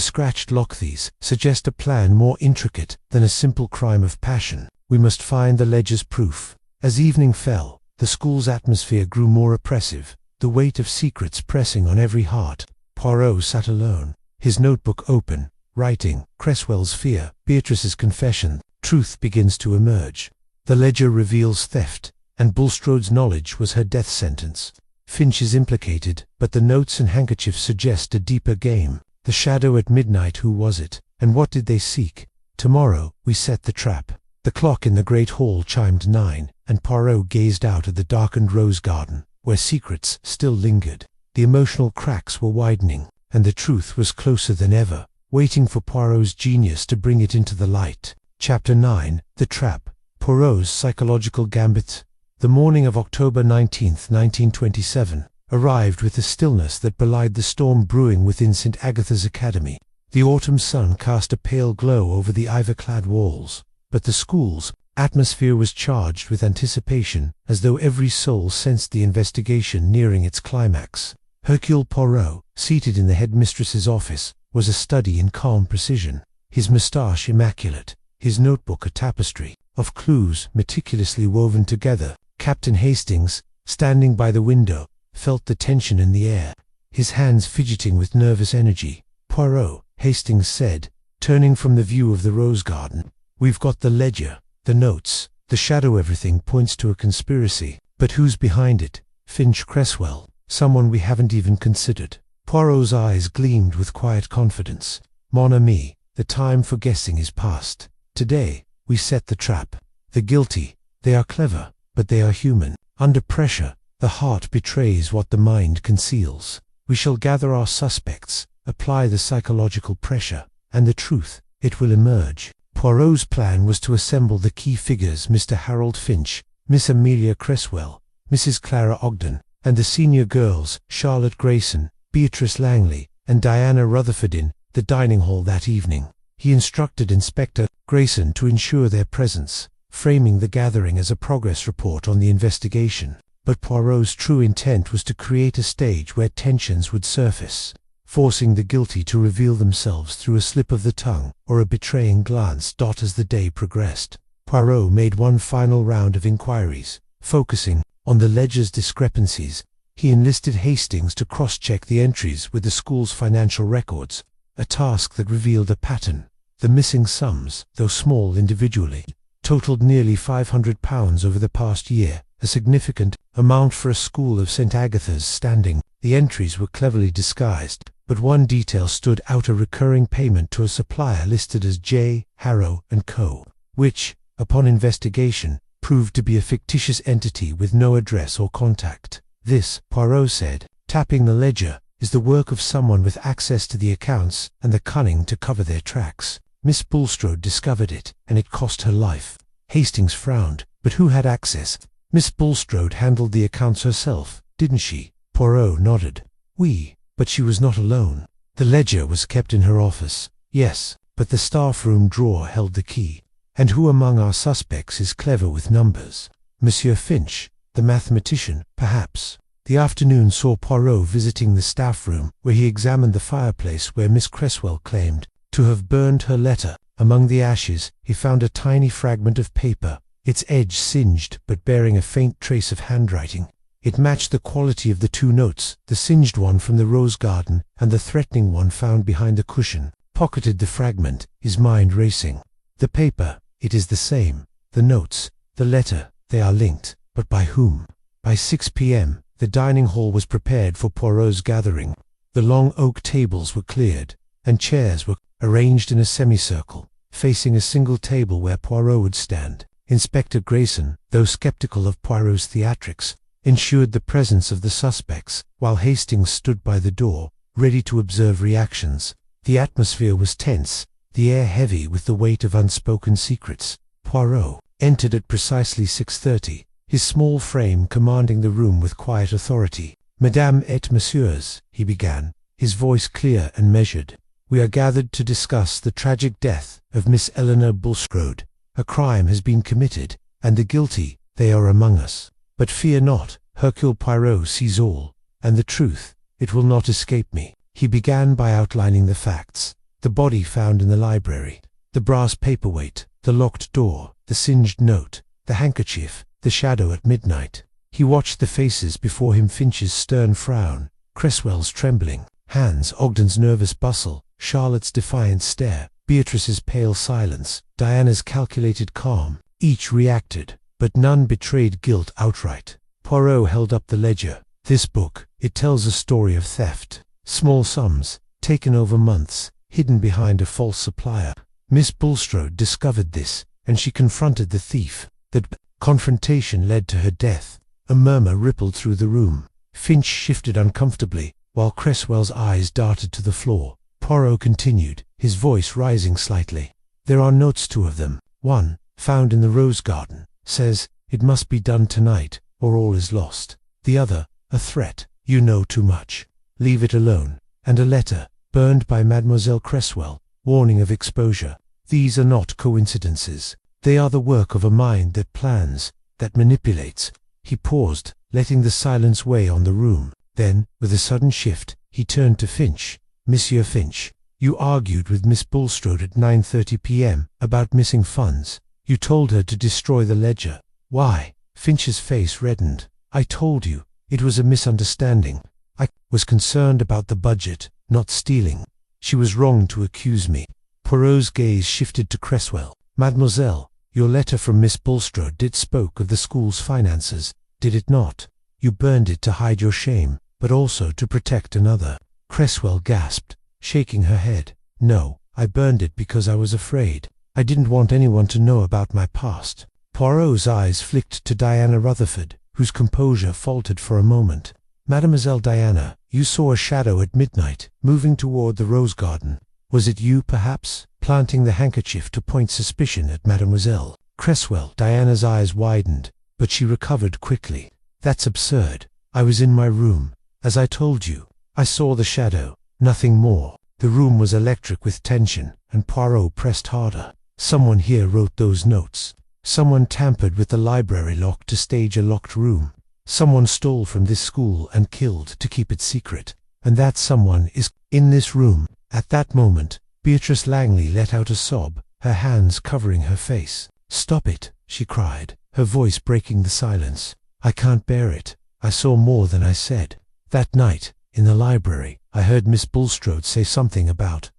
scratched lock, these suggest a plan more intricate than a simple crime of passion. We must find the ledger's proof." As evening fell, the The school's atmosphere grew more oppressive, the weight of secrets pressing on every heart. Poirot sat alone, his notebook open, writing. Cresswell's fear, Beatrice's confession, truth begins to emerge. The ledger reveals theft, and Bulstrode's knowledge was her death sentence. Finch is implicated, but the notes and handkerchiefs suggest a deeper game. The shadow at midnight, who was it, and what did they seek? Tomorrow, we set the trap. The clock in the great hall chimed 9, and Poirot gazed out at the darkened rose garden, where secrets still lingered. The emotional cracks were widening, and the truth was closer than ever, waiting for Poirot's genius to bring it into the light. Chapter 9. The Trap. Poirot's psychological gambit. The morning of October 19, 1927, arrived with the stillness that belied the storm brewing within St. Agatha's Academy. The autumn sun cast a pale glow over the ivy-clad walls, but the school's atmosphere was charged with anticipation, as though every soul sensed the investigation nearing its climax. Hercule Poirot, seated in the headmistress's office, was a study in calm precision, his moustache immaculate, his notebook a tapestry of clues meticulously woven together. Captain Hastings, standing by the window, felt the tension in the air, his hands fidgeting with nervous energy. "Poirot," Hastings said, turning from the view of the rose garden, "we've got the ledger, the notes, the shadow. Everything points to a conspiracy. But who's behind it? Finch Cresswell, someone we haven't even considered." Poirot's eyes gleamed with quiet confidence. "Mon ami, the time for guessing is past. Today, we set the trap. The guilty, they are clever, but they are human. Under pressure, the heart betrays what the mind conceals. We shall gather our suspects, apply the psychological pressure, and the truth, it will emerge." Poirot's plan was to assemble the key figures: Mr. Harold Finch, Miss Amelia Cresswell, Mrs. Clara Ogden, and the senior girls, Charlotte Grayson, Beatrice Langley, and Diana Rutherford in the dining hall that evening. He instructed Inspector Grayson to ensure their presence, framing the gathering as a progress report on the investigation. But Poirot's true intent was to create a stage where tensions would surface, forcing the guilty to reveal themselves through a slip of the tongue or a betraying glance. As the day progressed, Poirot made one final round of inquiries, focusing on the ledger's discrepancies. He enlisted Hastings to cross-check the entries with the school's financial records, a task that revealed a pattern. The missing sums, though small individually, totaled nearly £500 over the past year, a significant amount for a school of St. Agatha's standing. The entries were cleverly disguised, but one detail stood out: a recurring payment to a supplier listed as J. Harrow & Co., which, upon investigation, proved to be a fictitious entity with no address or contact. "This," Poirot said, tapping the ledger, "is the work of someone with access to the accounts and the cunning to cover their tracks. Miss Bulstrode discovered it, and it cost her life." Hastings frowned. "But who had access?" "Miss Bulstrode handled the accounts herself, didn't she?" Poirot nodded. "Oui, but she was not alone. The ledger was kept in her office." "Yes, but the staff-room drawer held the key. And who among our suspects is clever with numbers? Monsieur Finch, the mathematician, perhaps." The afternoon saw Poirot visiting the staff-room, where he examined the fireplace where Miss Cresswell claimed to have burned her letter. Among the ashes, he found a tiny fragment of paper, its edge singed but bearing a faint trace of handwriting. It matched the quality of the two notes, the singed one from the rose garden and the threatening one found behind the cushion. Pocketed the fragment, his mind racing. The paper, it is the same. The notes, the letter, they are linked. But by whom? By 6 p.m., the dining hall was prepared for Poirot's gathering. The long oak tables were cleared, and chairs were arranged in a semicircle, facing a single table where Poirot would stand. Inspector Grayson, though skeptical of Poirot's theatrics, ensured the presence of the suspects, while Hastings stood by the door, ready to observe reactions. The atmosphere was tense, the air heavy with the weight of unspoken secrets. Poirot entered at precisely 6:30, his small frame commanding the room with quiet authority. "Mesdames et messieurs," he began, his voice clear and measured, "we are gathered to discuss the tragic death of Miss Eleanor Bulstrode. A crime has been committed, and the guilty, they are among us. But fear not, Hercule Poirot sees all, and the truth, it will not escape me." He began by outlining the facts: the body found in the library, the brass paperweight, the locked door, the singed note, the handkerchief, the shadow at midnight. He watched the faces before him: Finch's stern frown, Cresswell's trembling hands, Ogden's nervous bustle, Charlotte's defiant stare, Beatrice's pale silence, Diana's calculated calm. Each reacted, but none betrayed guilt outright. Poirot held up the ledger. "This book, it tells a story of theft. Small sums, taken over months, hidden behind a false supplier. Miss Bulstrode discovered this, and she confronted the thief. That confrontation led to her death." A murmur rippled through the room. Finch shifted uncomfortably, while Cresswell's eyes darted to the floor. Poirot continued, his voice rising slightly. "There are notes, 2 of them. One, found in the rose garden, says, 'It must be done tonight, or all is lost.' The other, a threat, 'You know too much. Leave it alone.' And a letter, burned by Mademoiselle Cresswell, warning of exposure. These are not coincidences. They are the work of a mind that plans, that manipulates." He paused, letting the silence weigh on the room. Then, with a sudden shift, he turned to Finch. "Monsieur Finch, you argued with Miss Bulstrode at 9:30 p.m. about missing funds. You told her to destroy the ledger. Why?" Finch's face reddened. "I told you. It was a misunderstanding. I was concerned about the budget, not stealing. She was wrong to accuse me." Poirot's gaze shifted to Cresswell. "Mademoiselle, your letter from Miss Bulstrode did spoke of the school's finances, did it not? You burned it to hide your shame, but also to protect another." Cresswell gasped, shaking her head. "No, I burned it because I was afraid. I didn't want anyone to know about my past." Poirot's eyes flicked to Diana Rutherford, whose composure faltered for a moment. "Mademoiselle Diana, you saw a shadow at midnight, moving toward the rose garden. Was it you, perhaps, planting the handkerchief to point suspicion at Mademoiselle?" Cresswell. Diana's eyes widened, but she recovered quickly. "That's absurd. I was in my room. As I told you, I saw the shadow, nothing more." The room was electric with tension, and Poirot pressed harder. "Someone here wrote those notes. Someone tampered with the library lock to stage a locked room. Someone stole from this school and killed to keep it secret. And that someone is in this room." At that moment, Beatrice Langley let out a sob, her hands covering her face. "Stop it," she cried, her voice breaking the silence. "I can't bear it. I saw more than I said. That night, in the library, I heard Miss Bulstrode say something about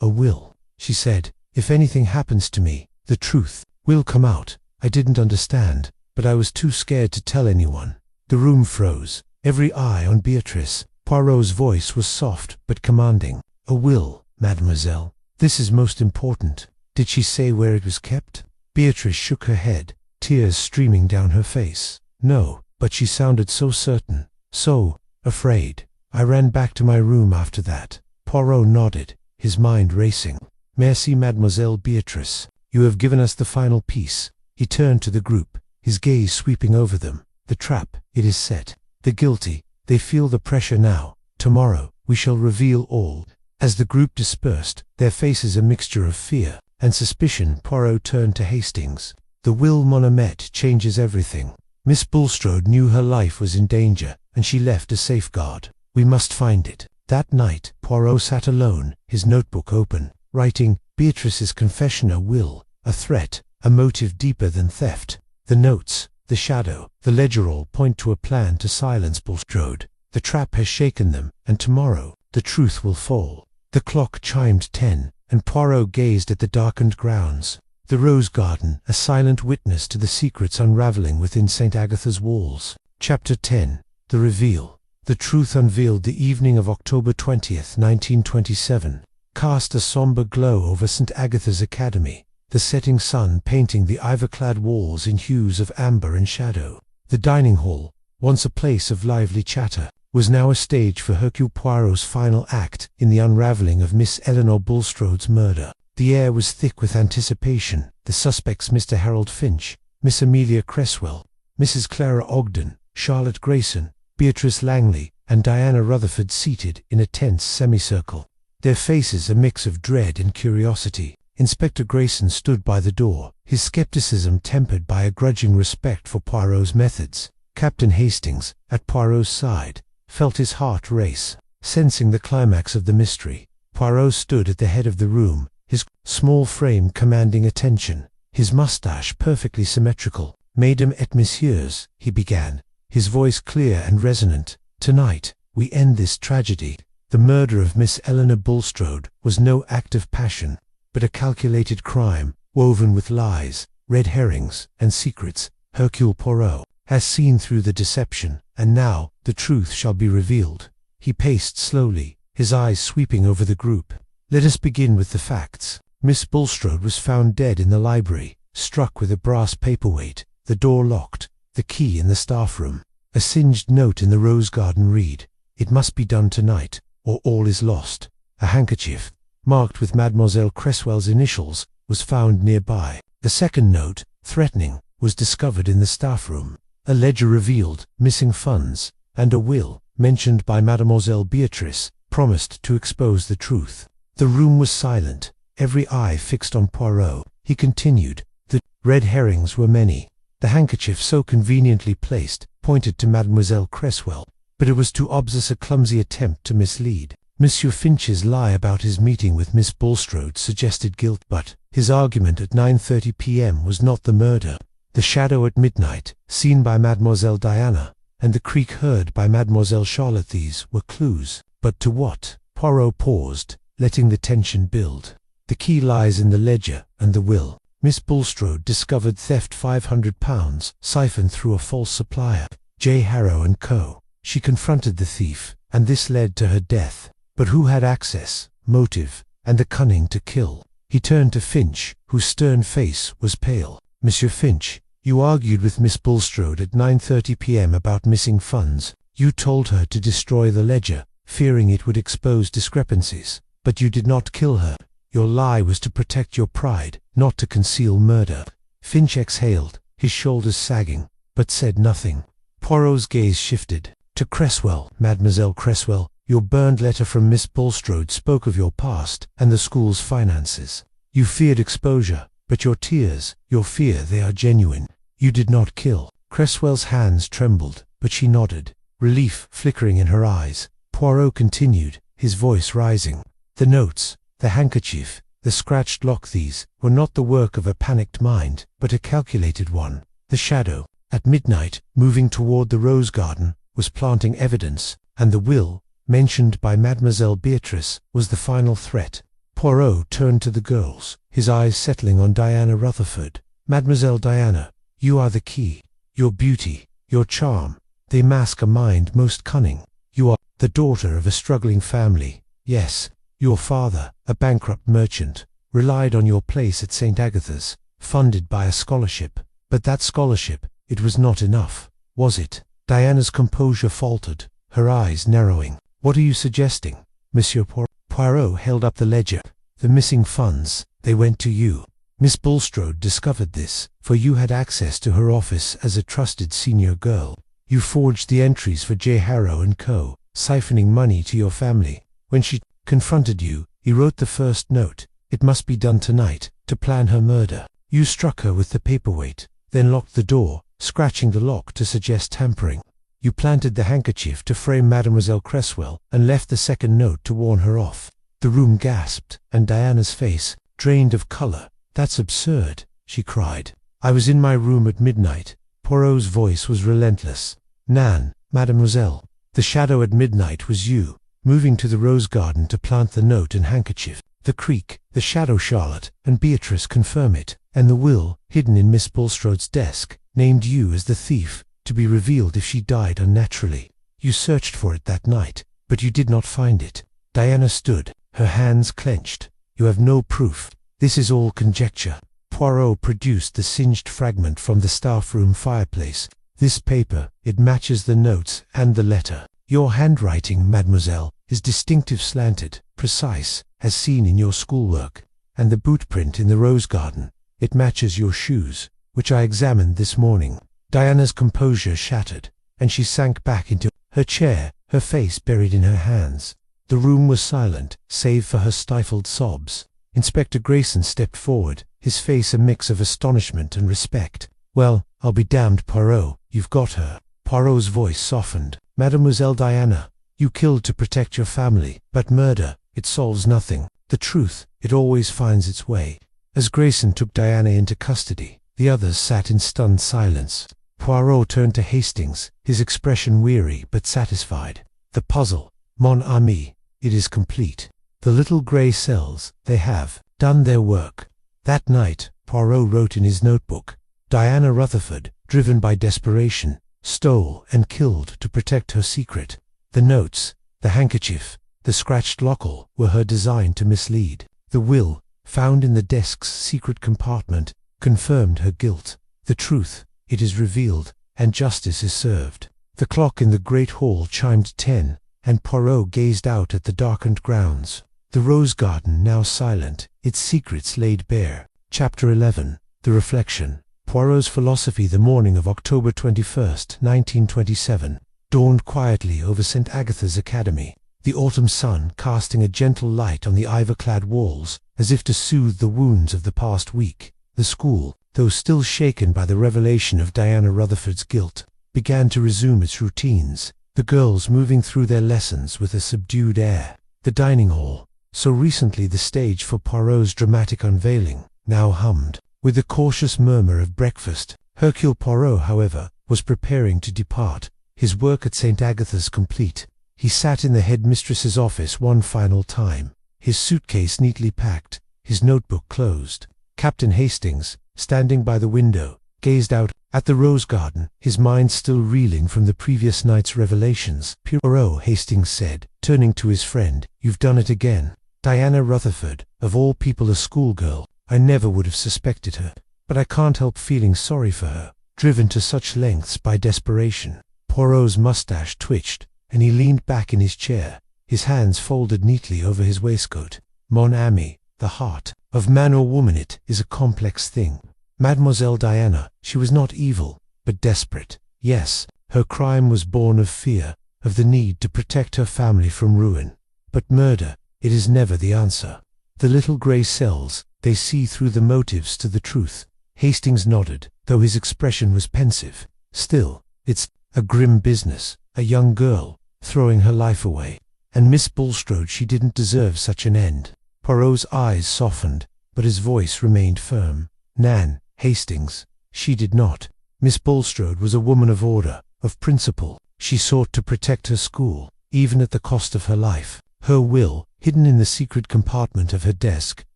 a will. She said, 'If anything happens to me, the truth will come out.' I didn't understand, but I was too scared to tell anyone." The room froze, every eye on Beatrice. Poirot's voice was soft but commanding. "A will, mademoiselle. This is most important. Did she say where it was kept?" Beatrice shook her head, tears streaming down her face. "No, but she sounded so certain, so afraid. I ran back to my room after that." Poirot nodded, his mind racing. "Merci, Mademoiselle Beatrice. You have given us the final piece." He turned to the group, his gaze sweeping over them. "The trap, it is set. The guilty, they feel the pressure now. Tomorrow, we shall reveal all." As the group dispersed, their faces a mixture of fear and suspicion, Poirot turned to Hastings. "The will, mon ami, changes everything. Miss Bulstrode knew her life was in danger, and she left a safeguard. We must find it." That night, Poirot sat alone, his notebook open, writing, "Beatrice's confession, a will, a threat, a motive deeper than theft. The notes, the shadow, the ledger all point to a plan to silence Bulstrode. The trap has shaken them, and tomorrow, the truth will fall." The clock chimed 10, and Poirot gazed at the darkened grounds. The rose garden, a silent witness to the secrets unraveling within St. Agatha's walls. Chapter 10. The Reveal. The truth unveiled the evening of October 20th, 1927, cast a somber glow over St. Agatha's Academy, the setting sun painting the ivy-clad walls in hues of amber and shadow. The dining hall, once a place of lively chatter, was now a stage for Hercule Poirot's final act in the unraveling of Miss Eleanor Bulstrode's murder. The air was thick with anticipation. The suspects, Mr. Harold Finch, Miss Amelia Cresswell, Mrs. Clara Ogden, Charlotte Grayson, Beatrice Langley, and Diana Rutherford seated in a tense semicircle, their faces a mix of dread and curiosity. Inspector Grayson stood by the door, his skepticism tempered by a grudging respect for Poirot's methods. Captain Hastings, at Poirot's side, felt his heart race. Sensing the climax of the mystery, Poirot stood at the head of the room, his small frame commanding attention, his moustache perfectly symmetrical. "Mesdames et messieurs," he began, his voice clear and resonant. "Tonight, we end this tragedy. The murder of Miss Eleanor Bulstrode was no act of passion, but a calculated crime, woven with lies, red herrings, and secrets. Hercule Poirot has seen through the deception, and now the truth shall be revealed." He paced slowly, his eyes sweeping over the group. "Let us begin with the facts. Miss Bulstrode was found dead in the library, struck with a brass paperweight, the door locked, the key in the staff room. A singed note in the rose garden read, 'It must be done tonight, or all is lost.' A handkerchief, marked with Mademoiselle Cresswell's initials, was found nearby. The second note, threatening, was discovered in the staff room. A ledger revealed missing funds, and a will, mentioned by Mademoiselle Beatrice, promised to expose the truth. The room was silent, every eye fixed on Poirot. He continued, "The red herrings were many. The handkerchief, so conveniently placed, pointed to Mademoiselle Cresswell, but it was too obvious a clumsy attempt to mislead. Monsieur Finch's lie about his meeting with Miss Bulstrode suggested guilt, but his argument at 9:30 p.m. was not the murder. The shadow at midnight, seen by Mademoiselle Diana, and the creak heard by Mademoiselle Charlotte, these were clues. But to what?" Poirot paused, letting the tension build. "The key lies in the ledger and the will. Miss Bulstrode discovered theft £500, siphoned through a false supplier, J. Harrow & Co. She confronted the thief, and this led to her death. But who had access, motive, and the cunning to kill?" He turned to Finch, whose stern face was pale. "Monsieur Finch, you argued with Miss Bulstrode at 9:30 p.m. about missing funds. You told her to destroy the ledger, fearing it would expose discrepancies. But you did not kill her. Your lie was to protect your pride, not to conceal murder." Finch exhaled, his shoulders sagging, but said nothing. Poirot's gaze shifted. "To Cresswell, Mademoiselle Cresswell, your burned letter from Miss Bulstrode spoke of your past and the school's finances. You feared exposure, but your tears, your fear, they are genuine. You did not kill." Cresswell's hands trembled, but she nodded, relief flickering in her eyes. Poirot continued, his voice rising. "The notes, the handkerchief, the scratched lock, these were not the work of a panicked mind, but a calculated one. The shadow, at midnight, moving toward the rose garden, was planting evidence, and the will, mentioned by Mademoiselle Beatrice, was the final threat." Poirot turned to the girls, his eyes settling on Diana Rutherford. "Mademoiselle Diana, you are the key. Your beauty, your charm, they mask a mind most cunning. You are the daughter of a struggling family. Yes, your father, a bankrupt merchant, relied on your place at St. Agatha's, funded by a scholarship. But that scholarship, it was not enough, was it?" Diana's composure faltered, her eyes narrowing. "What are you suggesting, Monsieur Poirot?" Poirot held up the ledger. "The missing funds, they went to you. Miss Bulstrode discovered this, for you had access to her office as a trusted senior girl. You forged the entries for J. Harrow & Co., siphoning money to your family. When she confronted you, he wrote the first note, 'It must be done tonight,' to plan her murder. You struck her with the paperweight, then locked the door, scratching the lock to suggest tampering. You planted the handkerchief to frame Mademoiselle Cresswell and left the second note to warn her off." The room gasped, and Diana's face drained of color. "That's absurd," she cried. "I was in my room at midnight." Poirot's voice was relentless. "Nan, mademoiselle, the shadow at midnight was you, moving to the rose garden to plant the note and handkerchief. The creak, the shadow, Charlotte and Beatrice confirm it, and the will, hidden in Miss Bulstrode's desk, named you as the thief, to be revealed if she died unnaturally. You searched for it that night, but you did not find it." Diana stood, her hands clenched. "You have no proof. This is all conjecture." Poirot produced the singed fragment from the staff room fireplace. "This paper, it matches the notes and the letter. Your handwriting, mademoiselle, is distinctive, slanted, precise, as seen in your schoolwork. And the boot print in the rose garden, it matches your shoes, which I examined this morning." Diana's composure shattered, and she sank back into her chair, her face buried in her hands. The room was silent, save for her stifled sobs. Inspector Grayson stepped forward, his face a mix of astonishment and respect. "Well, I'll be damned, Poirot, you've got her." Poirot's voice softened. "Mademoiselle Diana, you killed to protect your family, but murder, it solves nothing. The truth, it always finds its way." As Grayson took Diana into custody, the others sat in stunned silence. Poirot turned to Hastings, his expression weary but satisfied. "The puzzle, mon ami, it is complete. The little grey cells, they have done their work." That night, Poirot wrote in his notebook, "Diana Rutherford, driven by desperation, stole and killed to protect her secret. The notes, the handkerchief, the scratched lockle were her design to mislead. The will, found in the desk's secret compartment, confirmed her guilt. The truth, it is revealed, and justice is served." The clock in the great hall chimed 10, and Poirot gazed out at the darkened grounds. The rose garden now silent, its secrets laid bare. Chapter 11. The Reflection. Poirot's philosophy the morning of October 21st, 1927, dawned quietly over St. Agatha's Academy, the autumn sun casting a gentle light on the ivor-clad walls, as if to soothe the wounds of the past week. The school, though still shaken by the revelation of Diana Rutherford's guilt, began to resume its routines, the girls moving through their lessons with a subdued air. The dining hall, so recently the stage for Poirot's dramatic unveiling, now hummed with the cautious murmur of breakfast. Hercule Poirot, however, was preparing to depart, his work at St. Agatha's complete. He sat in the headmistress's office one final time, his suitcase neatly packed, his notebook closed. Captain Hastings, standing by the window, gazed out at the rose garden, his mind still reeling from the previous night's revelations. "Poirot," Hastings said, turning to his friend, "you've done it again. Diana Rutherford, of all people a schoolgirl. I never would have suspected her, but I can't help feeling sorry for her, driven to such lengths by desperation." Poirot's mustache twitched, and he leaned back in his chair, his hands folded neatly over his waistcoat. "Mon ami, the heart of man or woman, it is a complex thing. Mademoiselle Diana, she was not evil, but desperate. Yes, her crime was born of fear, of the need to protect her family from ruin. But murder, it is never the answer. The little grey cells, they see through the motives to the truth." Hastings nodded, though his expression was pensive. "Still, it's a grim business, a young girl, throwing her life away. And Miss Bulstrode, she didn't deserve such an end." Poirot's eyes softened, but his voice remained firm. "Nan, Hastings, she did not. Miss Bulstrode was a woman of order, of principle. She sought to protect her school, even at the cost of her life. Her will, hidden in the secret compartment of her desk,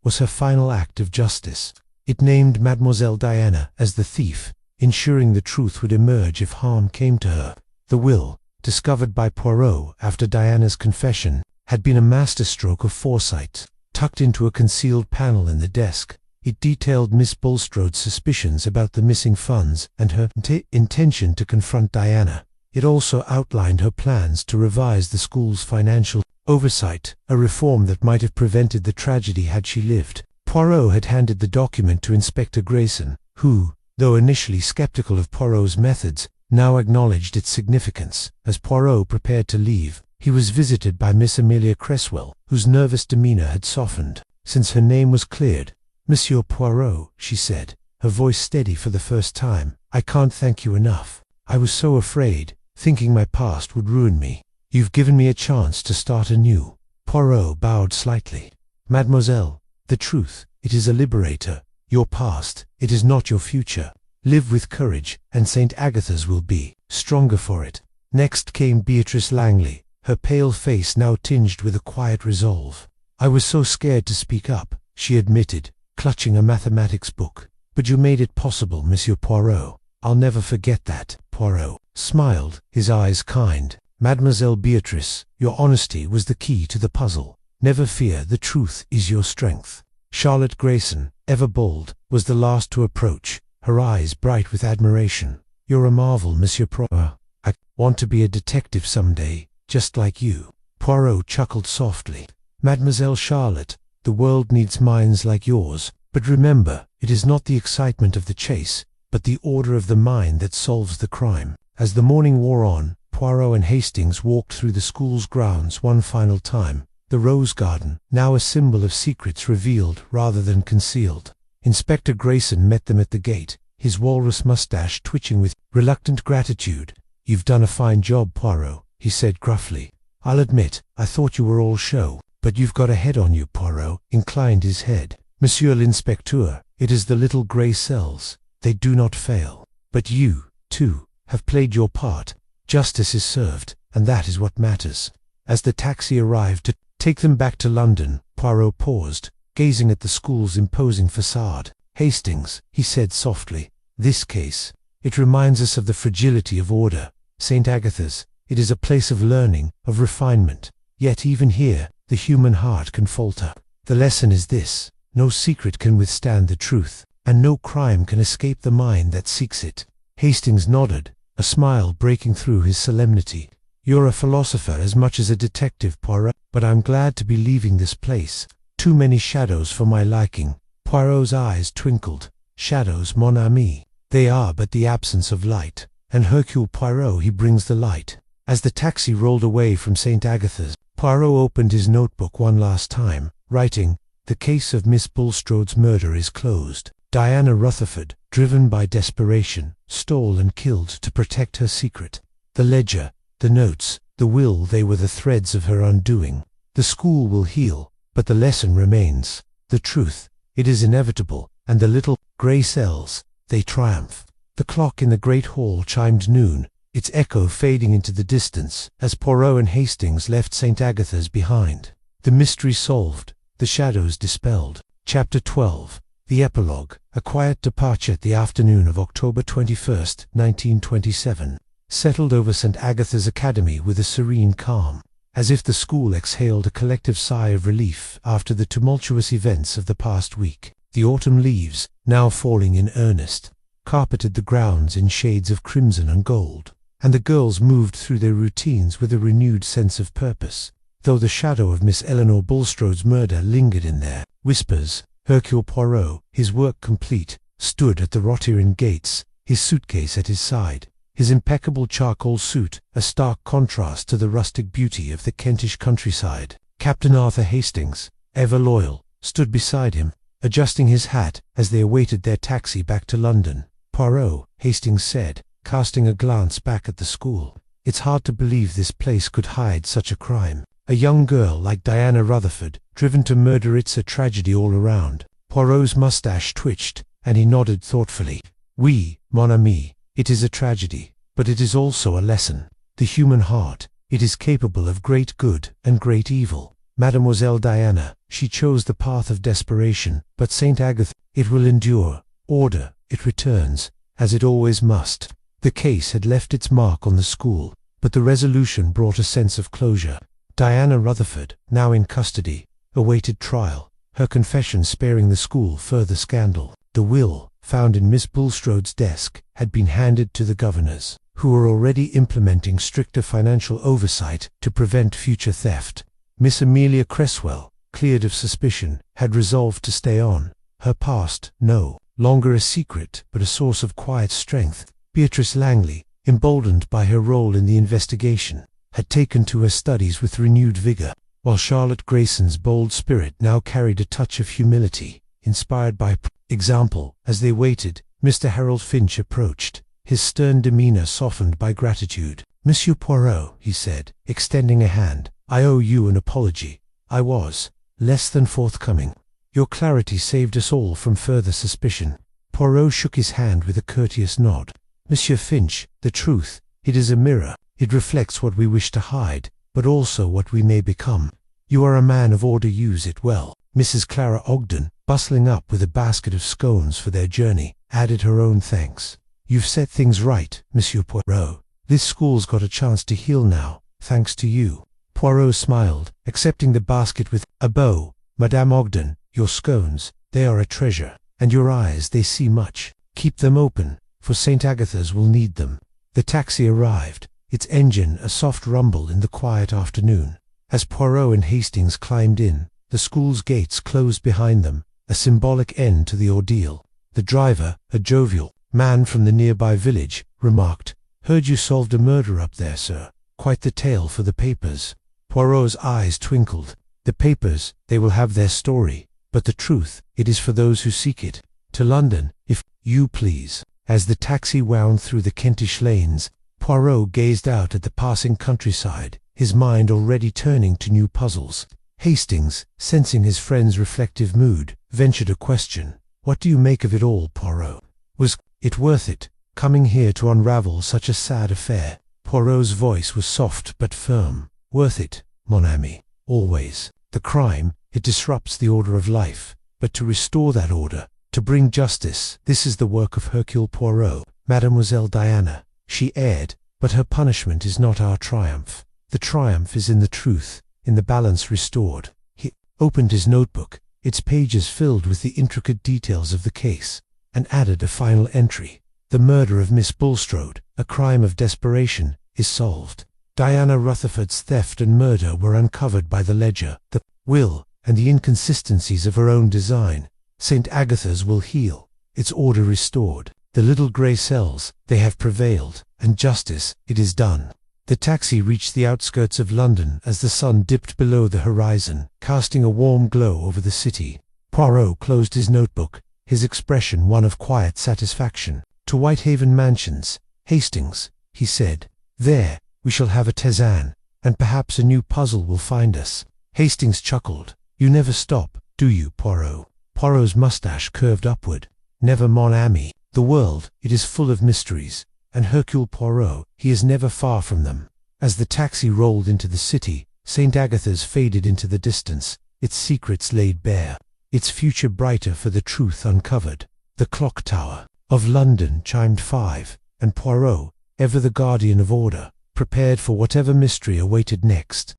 was her final act of justice. It named Mademoiselle Diana as the thief, ensuring the truth would emerge if harm came to her. The will, discovered by Poirot after Diana's confession, had been a masterstroke of foresight. Tucked into a concealed panel in the desk, it detailed Miss Bulstrode's suspicions about the missing funds and her intention to confront Diana. It also outlined her plans to revise the school's financial oversight, a reform that might have prevented the tragedy had she lived. Poirot had handed the document to Inspector Grayson, who, though initially skeptical of Poirot's methods, now acknowledged its significance. As Poirot prepared to leave, he was visited by Miss Amelia Cresswell, whose nervous demeanour had softened since her name was cleared. "Monsieur Poirot," she said, her voice steady for the first time, "I can't thank you enough. I was so afraid, thinking my past would ruin me. You've given me a chance to start anew." Poirot bowed slightly. "Mademoiselle, the truth, it is a liberator. Your past, it is not your future. Live with courage, and St. Agatha's will be stronger for it." Next came Beatrice Langley, her pale face now tinged with a quiet resolve. "I was so scared to speak up," she admitted, clutching a mathematics book. "But you made it possible, Monsieur Poirot. I'll never forget that." Poirot smiled, his eyes kind. "Mademoiselle Beatrice, your honesty was the key to the puzzle. Never fear, the truth is your strength." Charlotte Grayson, ever bold, was the last to approach, her eyes bright with admiration. "You're a marvel, Monsieur Poirot. I want to be a detective someday, just like you." Poirot chuckled softly. "Mademoiselle Charlotte, the world needs minds like yours. But remember, it is not the excitement of the chase, but the order of the mind that solves the crime." As the morning wore on, Poirot and Hastings walked through the school's grounds one final time. The rose garden, now a symbol of secrets revealed rather than concealed. Inspector Grayson met them at the gate, his walrus mustache twitching with reluctant gratitude. "You've done a fine job, Poirot," he said gruffly. "I'll admit, I thought you were all show, but you've got a head on you." Poirot inclined his head. "Monsieur l'Inspecteur, it is the little grey cells. They do not fail. But you, too, have played your part. Justice is served, and that is what matters." As the taxi arrived to take them back to London, Poirot paused, gazing at the school's imposing facade. "Hastings," he said softly, "this case, it reminds us of the fragility of order. St. Agatha's, it is a place of learning, of refinement. Yet even here, the human heart can falter. The lesson is this: no secret can withstand the truth, and no crime can escape the mind that seeks it." Hastings nodded, a smile breaking through his solemnity. "You're a philosopher as much as a detective, Poirot, but I'm glad to be leaving this place. Too many shadows for my liking." Poirot's eyes twinkled. "Shadows, mon ami. They are but the absence of light, and Hercule Poirot, he brings the light." As the taxi rolled away from St. Agatha's, Poirot opened his notebook one last time, writing, "The case of Miss Bulstrode's murder is closed. Diana Rutherford, driven by desperation, stole and killed to protect her secret. The ledger, the notes, the will, they were the threads of her undoing. The school will heal, but the lesson remains. The truth, it is inevitable, and the little grey cells, they triumph." The clock in the great hall chimed noon, its echo fading into the distance as Poirot and Hastings left St. Agatha's behind. The mystery solved, the shadows dispelled. Chapter 12. The Epilogue. A quiet departure at the afternoon of October 21st, 1927, settled over St. Agatha's Academy with a serene calm, as if the school exhaled a collective sigh of relief after the tumultuous events of the past week. The autumn leaves, now falling in earnest, carpeted the grounds in shades of crimson and gold, and the girls moved through their routines with a renewed sense of purpose, though the shadow of Miss Eleanor Bulstrode's murder lingered in their whispers. Hercule Poirot, his work complete, stood at the Rothschild gates, his suitcase at his side, his impeccable charcoal suit a stark contrast to the rustic beauty of the Kentish countryside. Captain Arthur Hastings, ever loyal, stood beside him, adjusting his hat as they awaited their taxi back to London. "Poirot," Hastings said, casting a glance back at the school, "it's hard to believe this place could hide such a crime. A young girl like Diana Rutherford, driven to murder, it's a tragedy all around." Poirot's mustache twitched, and he nodded thoughtfully. "Oui, mon ami, it is a tragedy, but it is also a lesson. The human heart, it is capable of great good and great evil. Mademoiselle Diana, she chose the path of desperation, but St. Agatha, it will endure. Order, it returns, as it always must." The case had left its mark on the school, but the resolution brought a sense of closure. Diana Rutherford, now in custody, awaited trial, her confession sparing the school further scandal. The will, found in Miss Bulstrode's desk, had been handed to the governors, who were already implementing stricter financial oversight to prevent future theft. Miss Amelia Cresswell, cleared of suspicion, had resolved to stay on, her past no longer a secret but a source of quiet strength. Beatrice Langley, emboldened by her role in the investigation, had taken to her studies with renewed vigor, while Charlotte Grayson's bold spirit now carried a touch of humility, inspired by example. As they waited, Mr. Harold Finch approached, his stern demeanor softened by gratitude. "Monsieur Poirot," he said, extending a hand, "I owe you an apology. I was less than forthcoming. Your clarity saved us all from further suspicion." Poirot shook his hand with a courteous nod. "Monsieur Finch, the truth, it is a mirror. It reflects what we wish to hide, but also what we may become. You are a man of order, use it well." Mrs. Clara Ogden, bustling up with a basket of scones for their journey, added her own thanks. "You've set things right, Monsieur Poirot. This school's got a chance to heal now, thanks to you." Poirot smiled, accepting the basket with a bow. "Madame Ogden, your scones, they are a treasure, and your eyes, they see much. Keep them open, for St. Agatha's will need them." The taxi arrived, its engine a soft rumble in the quiet afternoon. As Poirot and Hastings climbed in, the school's gates closed behind them, a symbolic end to the ordeal. The driver, a jovial man from the nearby village, remarked, "Heard you solved a murder up there, sir. Quite the tale for the papers." Poirot's eyes twinkled. "The papers, they will have their story, but the truth, it is for those who seek it. To London, if you please." As the taxi wound through the Kentish lanes, Poirot gazed out at the passing countryside, his mind already turning to new puzzles. Hastings, sensing his friend's reflective mood, ventured a question. "What do you make of it all, Poirot? Was it worth it? coming here to unravel such a sad affair." Poirot's voice was soft but firm. "Worth it, mon ami, always. The crime, it disrupts the order of life, but to restore that order, to bring justice, this is the work of Hercule Poirot. Mademoiselle Diana, she erred, but her punishment is not our triumph. The triumph is in the truth, in the balance restored." He opened his notebook, its pages filled with the intricate details of the case, and added a final entry. "The murder of Miss Bulstrode, a crime of desperation, is solved. Diana Rutherford's theft and murder were uncovered by the ledger, the will, and the inconsistencies of her own design. St. Agatha's will heal, its order restored. The little grey cells, they have prevailed, and justice, it is done." The taxi reached the outskirts of London as the sun dipped below the horizon, casting a warm glow over the city. Poirot closed his notebook, his expression one of quiet satisfaction. "To Whitehaven Mansions, Hastings," he said. "There, we shall have a tisane, and perhaps a new puzzle will find us." Hastings chuckled. "You never stop, do you, Poirot?" Poirot's moustache curved upward. "Never, mon ami. The world, it is full of mysteries, and Hercule Poirot, he is never far from them." As the taxi rolled into the city, St. Agatha's faded into the distance, its secrets laid bare, its future brighter for the truth uncovered. The clock tower of London chimed 5, and Poirot, ever the guardian of order, prepared for whatever mystery awaited next.